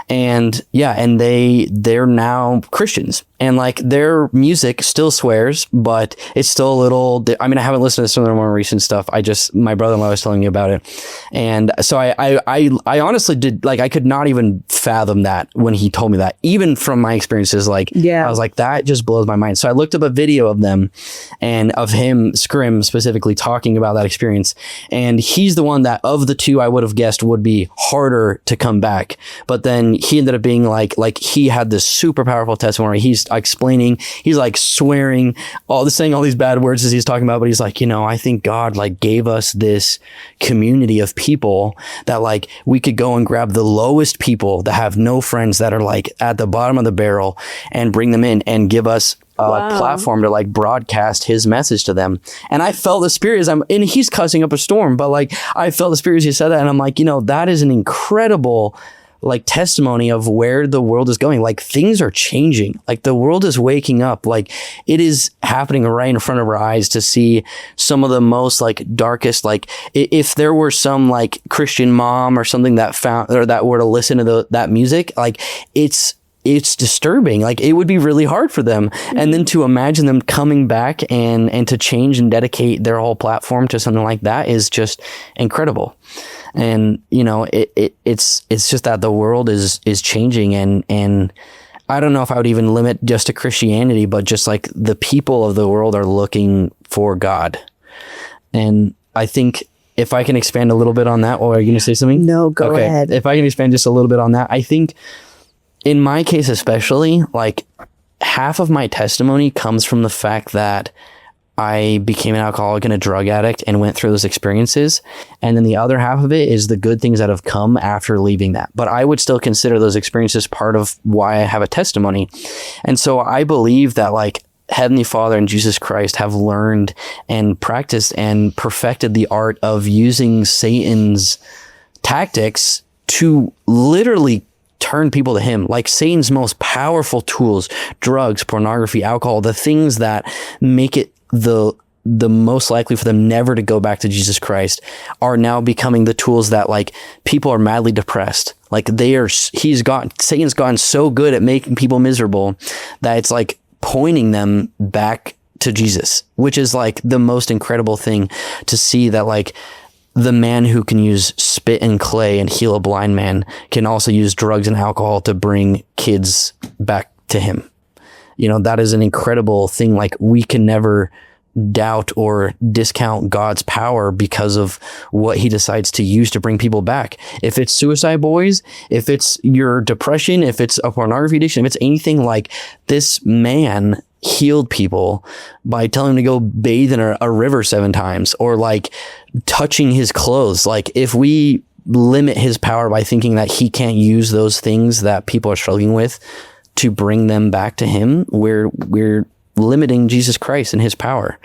And and they're now Christians, and like their music still swears, but it's still a little. I mean, I haven't listened to some of their more recent stuff. My brother-in-law was telling me about it, and so I honestly did like I could not even fathom that when he told me that, even from my experiences. Like I was like, that just blows my mind. So I looked up a video of them and of him, Scrim specifically, talking about that experience, and he's the one that of the two I would have guessed would be harder to come back, but then he ended up being like he had this super powerful testimony. He's explaining, he's like swearing, saying all these bad words as he's talking about, but he's like, you know, I think God like gave us this community of people that like we could go and grab the lowest people that have no friends, that are like at the bottom of the barrel, and bring them in and give us a platform to like broadcast his message to them. And I felt the Spirit and he's cussing up a storm, but like I felt the Spirit as he said that, and I'm like, you know, that is an incredible like testimony of where the world is going. Like things are changing, like the world is waking up, like it is happening right in front of our eyes to see some of the most like darkest, like if there were some like Christian mom or something that found or that were to listen to that music, like it's disturbing. Like it would be really hard for them. And then to imagine them coming back and to change and dedicate their whole platform to something like that is just incredible. And, you know, it's just that the world is changing, and I don't know if I would even limit just to Christianity, but just like the people of the world are looking for God. And I think if I can expand a little bit on that, or are you going to say something? No, go ahead. If I can expand just a little bit on that, I think in my case, especially, like half of my testimony comes from the fact that I became an alcoholic and a drug addict and went through those experiences. And then the other half of it is the good things that have come after leaving that. But I would still consider those experiences part of why I have a testimony. And so I believe that like Heavenly Father and Jesus Christ have learned and practiced and perfected the art of using Satan's tactics to literally turn people to him. Like Satan's most powerful tools, drugs, pornography, alcohol, the things that make it the most likely for them never to go back to Jesus Christ, are now becoming the tools that like people are madly depressed. Like Satan's gotten so good at making people miserable that it's like pointing them back to Jesus, which is like the most incredible thing to see, that like the man who can use spit and clay and heal a blind man can also use drugs and alcohol to bring kids back to him. You know, that is an incredible thing. Like we can never doubt or discount God's power because of what he decides to use to bring people back. If it's suicide boys, if it's your depression, if it's a pornography addiction, if it's anything, like this man healed people by telling them to go bathe in a river 7 times, or like touching his clothes. Like if we limit his power by thinking that he can't use those things that people are struggling with to bring them back to him, we're limiting Jesus Christ and his power.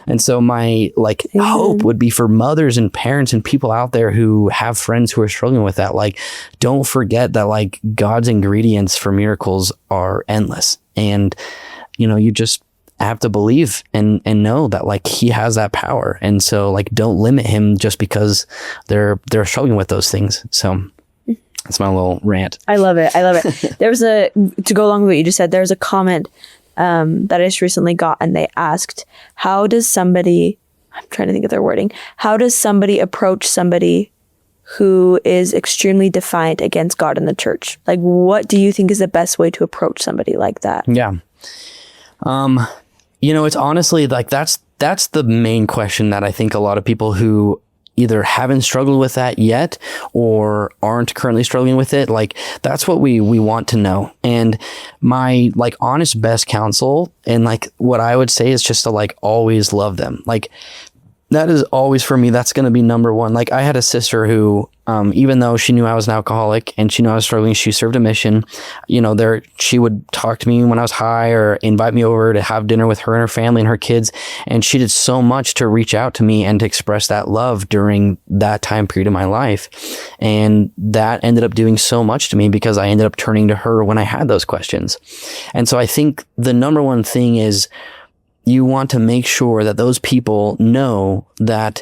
And so my like hope would be for mothers and parents and people out there who have friends who are struggling with that. Like, don't forget that like God's ingredients for miracles are endless. And, you know, you just have to believe and know that like he has that power. And so like, don't limit him just because they're struggling with those things. So that's my little rant. I love it. To go along with what you just said, there's a comment that I just recently got, and they asked, I'm trying to think of their wording. How does somebody approach somebody who is extremely defiant against God and the church? Like, what do you think is the best way to approach somebody like that? Yeah. You know, it's honestly like, that's the main question that I think a lot of people who either haven't struggled with that yet or aren't currently struggling with it, like that's what we want to know. And my like honest best counsel and like what I would say is just to like always love them. Like that is always, for me, that's going to be number one. Like I had a sister who, even though she knew I was an alcoholic and she knew I was struggling, she served a mission. You know, she would talk to me when I was high or invite me over to have dinner with her and her family and her kids. And she did so much to reach out to me and to express that love during that time period of my life. And that ended up doing so much to me because I ended up turning to her when I had those questions. And so I think the number one thing is, you want to make sure that those people know that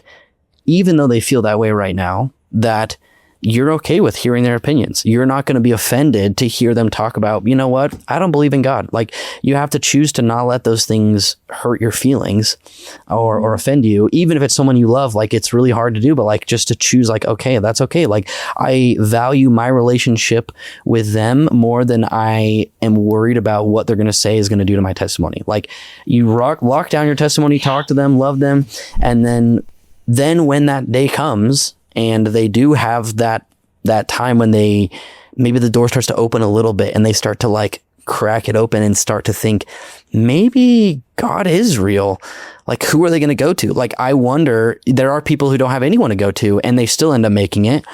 even though they feel that way right now, that you're okay with hearing their opinions. You're not going to be offended to hear them talk about, you know what, I don't believe in God. Like you have to choose to not let those things hurt your feelings or offend you, even if it's someone you love. Like it's really hard to do, but like just to choose like, okay, that's okay. Like I value my relationship with them more than I am worried about what they're going to say is going to do to my testimony. Like you lock down your testimony, talk to them, love them. And then when that day comes, and they do have that time when maybe the door starts to open a little bit and they start to like crack it open and start to think, maybe God is real. Like, who are they going to go to? Like, I wonder, there are people who don't have anyone to go to and they still end up making it.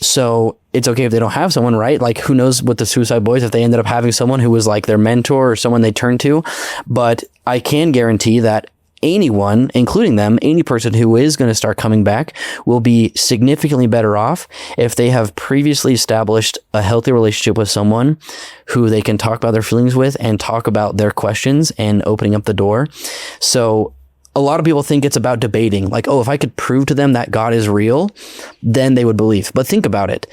So it's okay if they don't have someone, right? Like, who knows with the suicide boys, if they ended up having someone who was like their mentor or someone they turned to. But I can guarantee that anyone, including them, any person who is going to start coming back will be significantly better off if they have previously established a healthy relationship with someone who they can talk about their feelings with and talk about their questions and opening up the door. So a lot of people think it's about debating, like, oh, if I could prove to them that God is real, then they would believe. But think about it.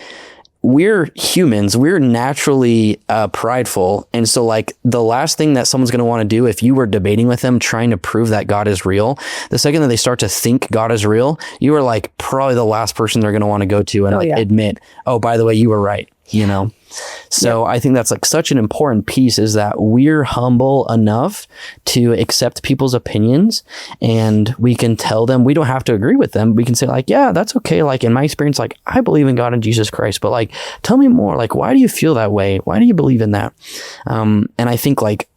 we're humans, we're naturally prideful. And so like the last thing that someone's going to want to do if you were debating with them, trying to prove that God is real, the second that they start to think God is real, you are like probably the last person they're going to want to go to and admit, oh, by the way, you were right, you know? So I think that's like such an important piece, is that we're humble enough to accept people's opinions, and we can tell them, we don't have to agree with them. We can say like, yeah, that's okay. Like in my experience, like I believe in God and Jesus Christ, but like, tell me more. Like, why do you feel that way? Why do you believe in that? And I think like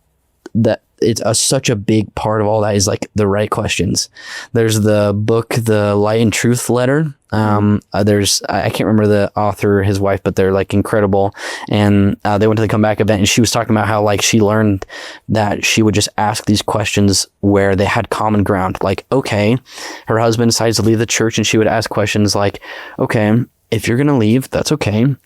that it's such a big part of all that is like the right questions. There's the book, The Light and Truth Letter. There's, I can't remember the author, his wife, but they're like incredible. And they went to the Comeback event, and she was talking about how like she learned that she would just ask these questions where they had common ground. Like, okay, her husband decides to leave the church, and she would ask questions like, okay, if you're going to leave, that's okay.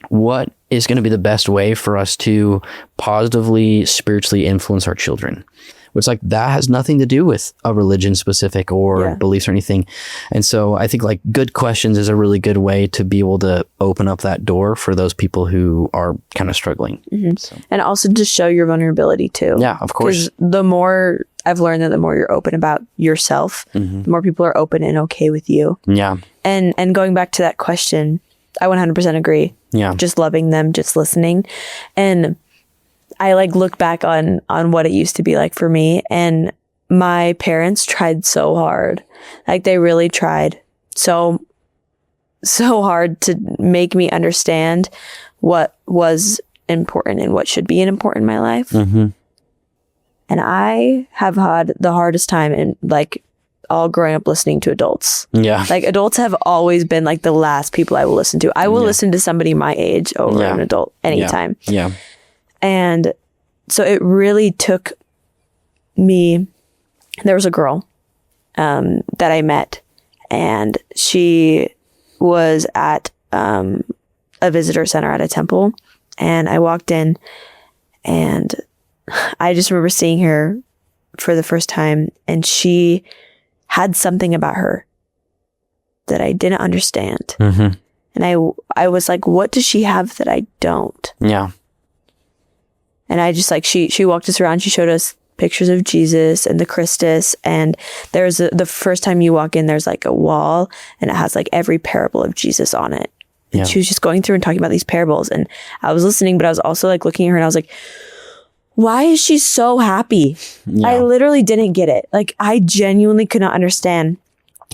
What is going to be the best way for us to positively, spiritually influence our children? Which like that has nothing to do with a religion specific or beliefs or anything. And so I think like good questions is a really good way to be able to open up that door for those people who are kind of struggling. So. And also to show your vulnerability too. Yeah, of course. Because the more I've learned that the more you're open about yourself, the more people are open and okay with you. Yeah. And going back to that question, I 100% agree. Yeah. Just loving them, just listening. And I like look back on what it used to be like for me, and my parents tried so hard. Like they really tried so hard to make me understand what was important and what should be important in my life. And I have had the hardest time in like all growing up listening to adults. Yeah. Like adults have always been like the last people I will listen to. I will listen to somebody my age over an adult anytime. Yeah. And so it really took me, there was a girl that I met, and she was at a visitor center at a temple, and I walked in, and I just remember seeing her for the first time, and she had something about her that I didn't understand. And I was like, what does she have that I don't? Yeah. And I just like, she walked us around. She showed us pictures of Jesus and the Christus. And there's the first time you walk in, there's like a wall, and it has like every parable of Jesus on it. And she was just going through and talking about these parables. And I was listening, but I was also like looking at her, and I was like, why is she so happy? I literally didn't get it. Like I genuinely could not understand.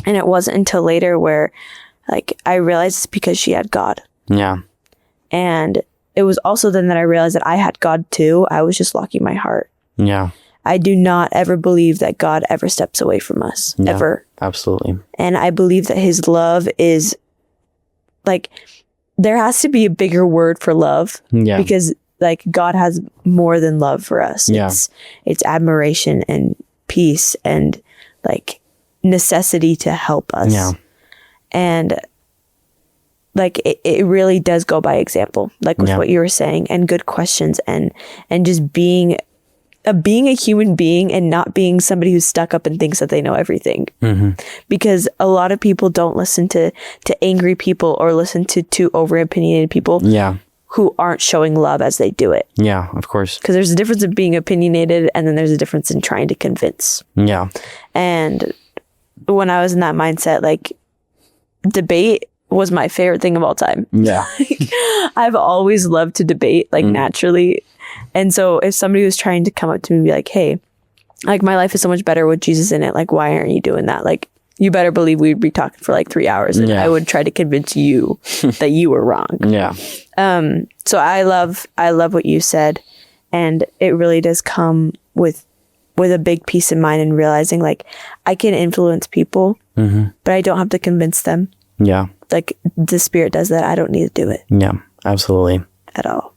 And it wasn't until later where like I realized it's because she had God. Yeah. And it was also then that I realized that I had God too. I was just locking my heart. Yeah. I do not ever believe that God ever steps away from us. Yeah, ever. Absolutely. And I believe that his love is like, there has to be a bigger word for love. Yeah. Because like God has more than love for us. Yeah. It's admiration and peace and like necessity to help us. Yeah. And like it really does go by example, like with what you were saying, and good questions, and just being a human being and not being somebody who's stuck up and thinks that they know everything. Because a lot of people don't listen to angry people or listen to over opinionated people. Yeah. Who aren't showing love as they do it. Yeah, of course. Because there's a difference in being opinionated, and then there's a difference in trying to convince. Yeah. And when I was in that mindset, like debate was my favorite thing of all time. Yeah. I've always loved to debate, like naturally. And so if somebody was trying to come up to me and be like, hey, like my life is so much better with Jesus in it. Like, why aren't you doing that? Like, you better believe we'd be talking for like 3 hours, and I would try to convince you that you were wrong. Yeah. So I love what you said, and it really does come with a big peace in mind and realizing like I can influence people, but I don't have to convince them. Yeah. Like the Spirit does that. I don't need to do it. Yeah, absolutely. At all.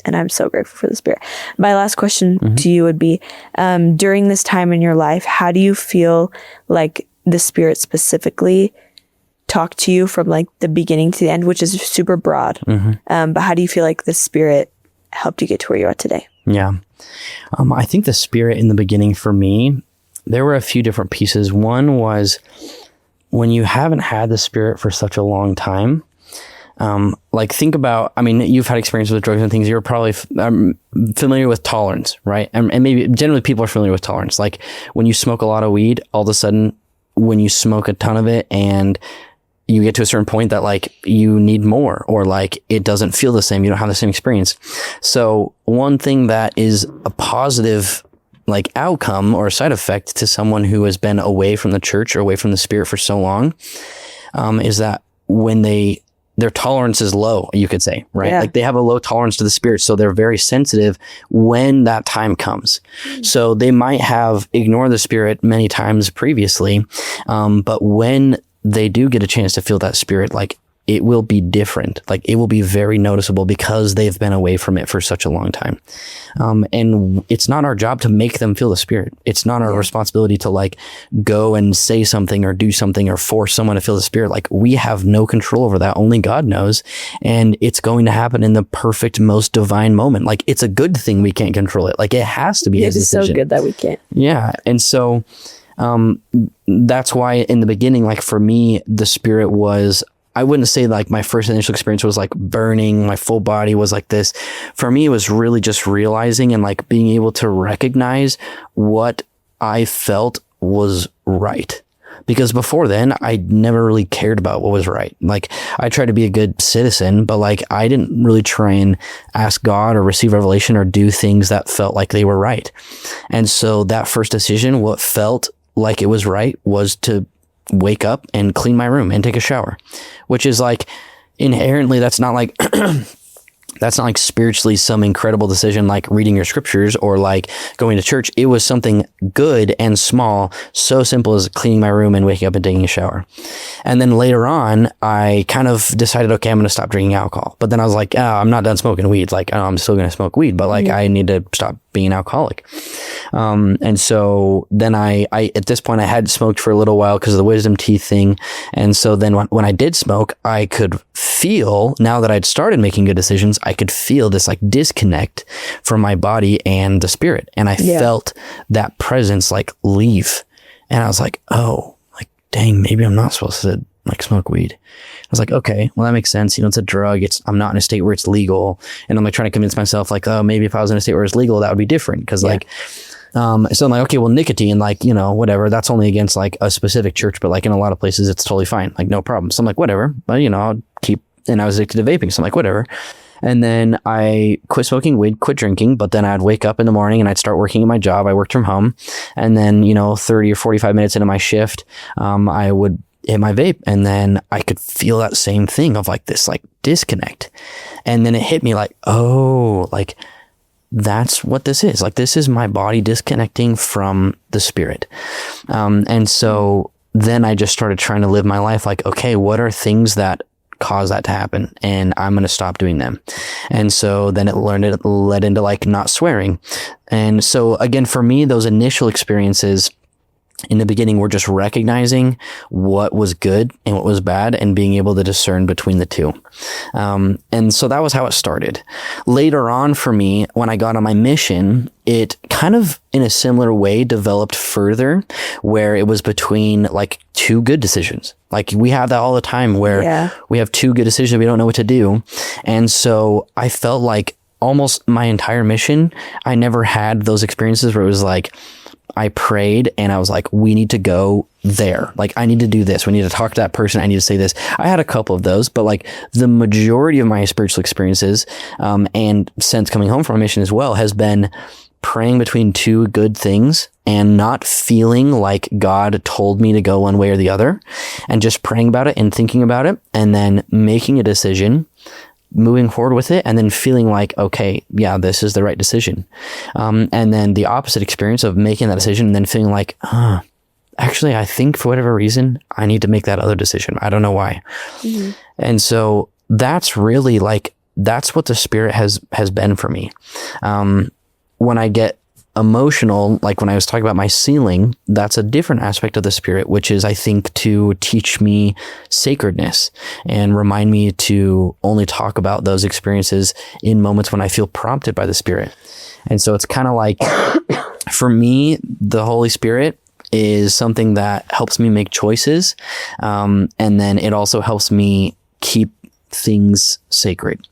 And I'm so grateful for the Spirit. My last question to you would be, during this time in your life, how do you feel like the Spirit specifically talked to you from like the beginning to the end, which is super broad. But how do you feel like the Spirit helped you get to where you are today? Yeah. I think the Spirit in the beginning for me, there were a few different pieces. One was when you haven't had the Spirit for such a long time, Like think about, I mean, you've had experience with drugs and things. You're probably familiar with tolerance, right? And maybe generally people are familiar with tolerance. Like when you smoke a lot of weed, all of a sudden when you smoke a ton of it and you get to a certain point that like you need more, or like it doesn't feel the same. You don't have the same experience. So one thing that is a positive like outcome or side effect to someone who has been away from the church or away from the Spirit for so long, is that when their tolerance is low, you could say, right? Yeah. Like they have a low tolerance to the Spirit. So they're very sensitive when that time comes. So they might have ignored the Spirit many times previously. But when they do get a chance to feel that Spirit, like it will be different. Like it will be very noticeable because they've been away from it for such a long time. And it's not our job to make them feel the Spirit. It's not our responsibility to like go and say something or do something or force someone to feel the Spirit. Like we have no control over that. Only God knows. And it's going to happen in the perfect, most divine moment. Like it's a good thing we can't control it. Like it has to be his decision. It's so good that we can't. Yeah. And so that's why in the beginning, like for me, the Spirit was, I wouldn't say like my first initial experience was like burning, my full body was like this. For me, it was really just realizing and like being able to recognize what I felt was right. Because before then, I never really cared about what was right. Like I tried to be a good citizen, but like I didn't really try and ask God or receive revelation or do things that felt like they were right. And so that first decision, what felt like it was right was to wake up and clean my room and take a shower, which is like inherently, that's not like spiritually some incredible decision like reading your scriptures or like going to church. It was something good and small, so simple as cleaning my room and waking up and taking a shower. And then later on, I kind of decided, okay, I'm going to stop drinking alcohol. But then I was like, oh, I'm not done smoking weed. Like, oh, I'm still going to smoke weed, but like I need to stop being an alcoholic. And so then I at this point I had smoked for a little while because of the wisdom teeth thing. And so then when I did smoke, I could feel, now that I'd started making good decisions, I could feel this like disconnect from my body and the Spirit. And I felt that presence like leave. And I was like, oh, like, dang, maybe I'm not supposed to like smoke weed. I was like, okay, well, that makes sense. You know, it's a drug. I'm not in a state where it's legal. And I'm like trying to convince myself like, oh, maybe if I was in a state where it's legal, that would be different. Cause like, so I'm like, okay, well, nicotine, like, you know, whatever, that's only against like a specific church, but like in a lot of places, it's totally fine. Like no problem. So I'm like, whatever, but you know, I'll keep, and I was addicted to vaping. So I'm like, whatever. And then I quit smoking weed, quit drinking, but then I'd wake up in the morning and I'd start working at my job. I worked from home. And then, you know, 30 or 45 minutes into my shift, I would hit my vape, and then I could feel that same thing of like this like disconnect. And then it hit me like, oh, like that's what this is. Like this is my body disconnecting from the Spirit. And so then I just started trying to live my life like, okay, what are things that cause that to happen? And I'm going to stop doing them. And so then it led into like not swearing. And so again, for me, those initial experiences in the beginning, we're just recognizing what was good and what was bad and being able to discern between the two. And so that was how it started. Later on for me, when I got on my mission, it kind of in a similar way developed further, where it was between like two good decisions. Like we have that all the time where we have two good decisions. We don't know what to do. And so I felt like almost my entire mission, I never had those experiences where it was like, I prayed and I was like, we need to go there. Like, I need to do this. We need to talk to that person. I need to say this. I had a couple of those, but like the majority of my spiritual experiences, and since coming home from a mission as well, has been praying between two good things and not feeling like God told me to go one way or the other, and just praying about it and thinking about it and then making a decision, moving forward with it, and then feeling like, okay, yeah, this is the right decision. And then the opposite experience of making that decision and then feeling like, actually, I think for whatever reason, I need to make that other decision. I don't know why. Mm-hmm. And so that's really like, that's what the Spirit has been for me. When I get emotional, like when I was talking about my ceiling, that's a different aspect of the Spirit, which is, I think, to teach me sacredness and remind me to only talk about those experiences in moments when I feel prompted by the Spirit. And so it's kind of like, for me, the Holy Spirit is something that helps me make choices. And then it also helps me keep things sacred.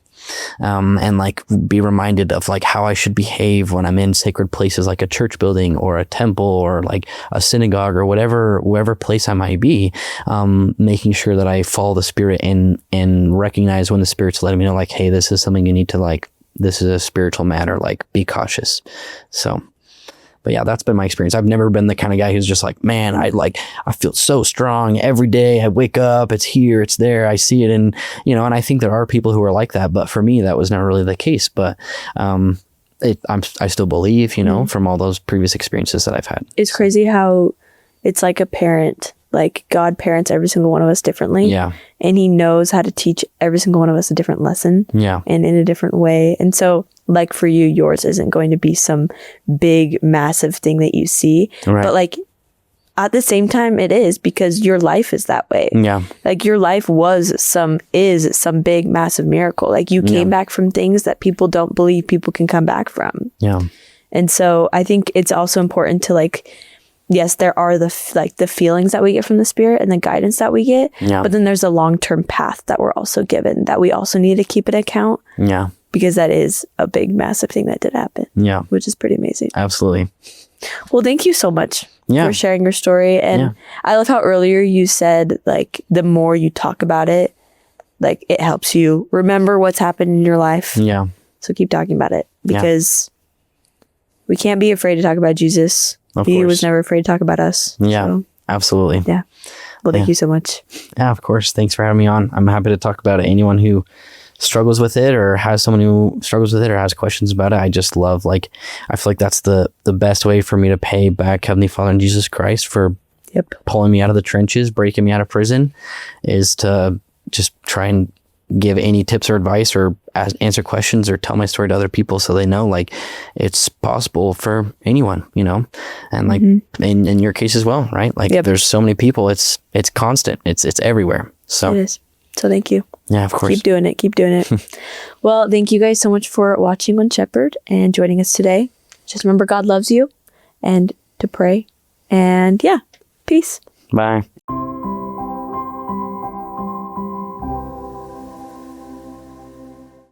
And like be reminded of like how I should behave when I'm in sacred places like a church building or a temple or like a synagogue or wherever place I might be, making sure that I follow the Spirit and recognize when the Spirit's letting me know like, hey, this is something you need to like, this is a spiritual matter, like be cautious. So, but yeah, that's been my experience. I've never been the kind of guy who's just like, man, I feel so strong every day. I wake up, it's here, it's there, I see it. And, and I think there are people who are like that. But for me, that was never really the case. But I still believe, from all those previous experiences that I've had. It's crazy how it's like a parent, like God parents every single one of us differently. Yeah. And he knows how to teach every single one of us a different lesson. Yeah. And in a different way. And so like for you, yours isn't going to be some big, massive thing that you see. Right. But like at the same time, it is because your life is that way. Yeah. Like your life is some big, massive miracle. Like you came back from things that people don't believe people can come back from. Yeah. And so I think it's also important to like, yes, there are the feelings that we get from the Spirit and the guidance that we get. Yeah. But then there's a long-term path that we're also given that we also need to keep in account. Yeah. Because that is a big, massive thing that did happen. Yeah. Which is pretty amazing. Absolutely. Well, thank you so much for sharing your story. And I love how earlier you said, like, the more you talk about it, like, it helps you remember what's happened in your life. Yeah. So keep talking about it because we can't be afraid to talk about Jesus. He was never afraid to talk about us. Yeah, so. Absolutely. Yeah. Well, thank you so much. Yeah, of course. Thanks for having me on. I'm happy to talk about it. Anyone who struggles with it or has someone who struggles with it or has questions about it, I just love, like, I feel like that's the best way for me to pay back Heavenly Father and Jesus Christ for pulling me out of the trenches, breaking me out of prison, is to just try and give any tips or advice or answer questions or tell my story to other people so they know, like, it's possible for anyone, and like in your case as well, right? Like there's so many people, it's constant, it's everywhere. So it is. So thank you. Yeah, of course. Keep doing it. Well, thank you guys so much for watching One Shepherd and joining us today. Just remember, God loves you and to pray. And peace. Bye.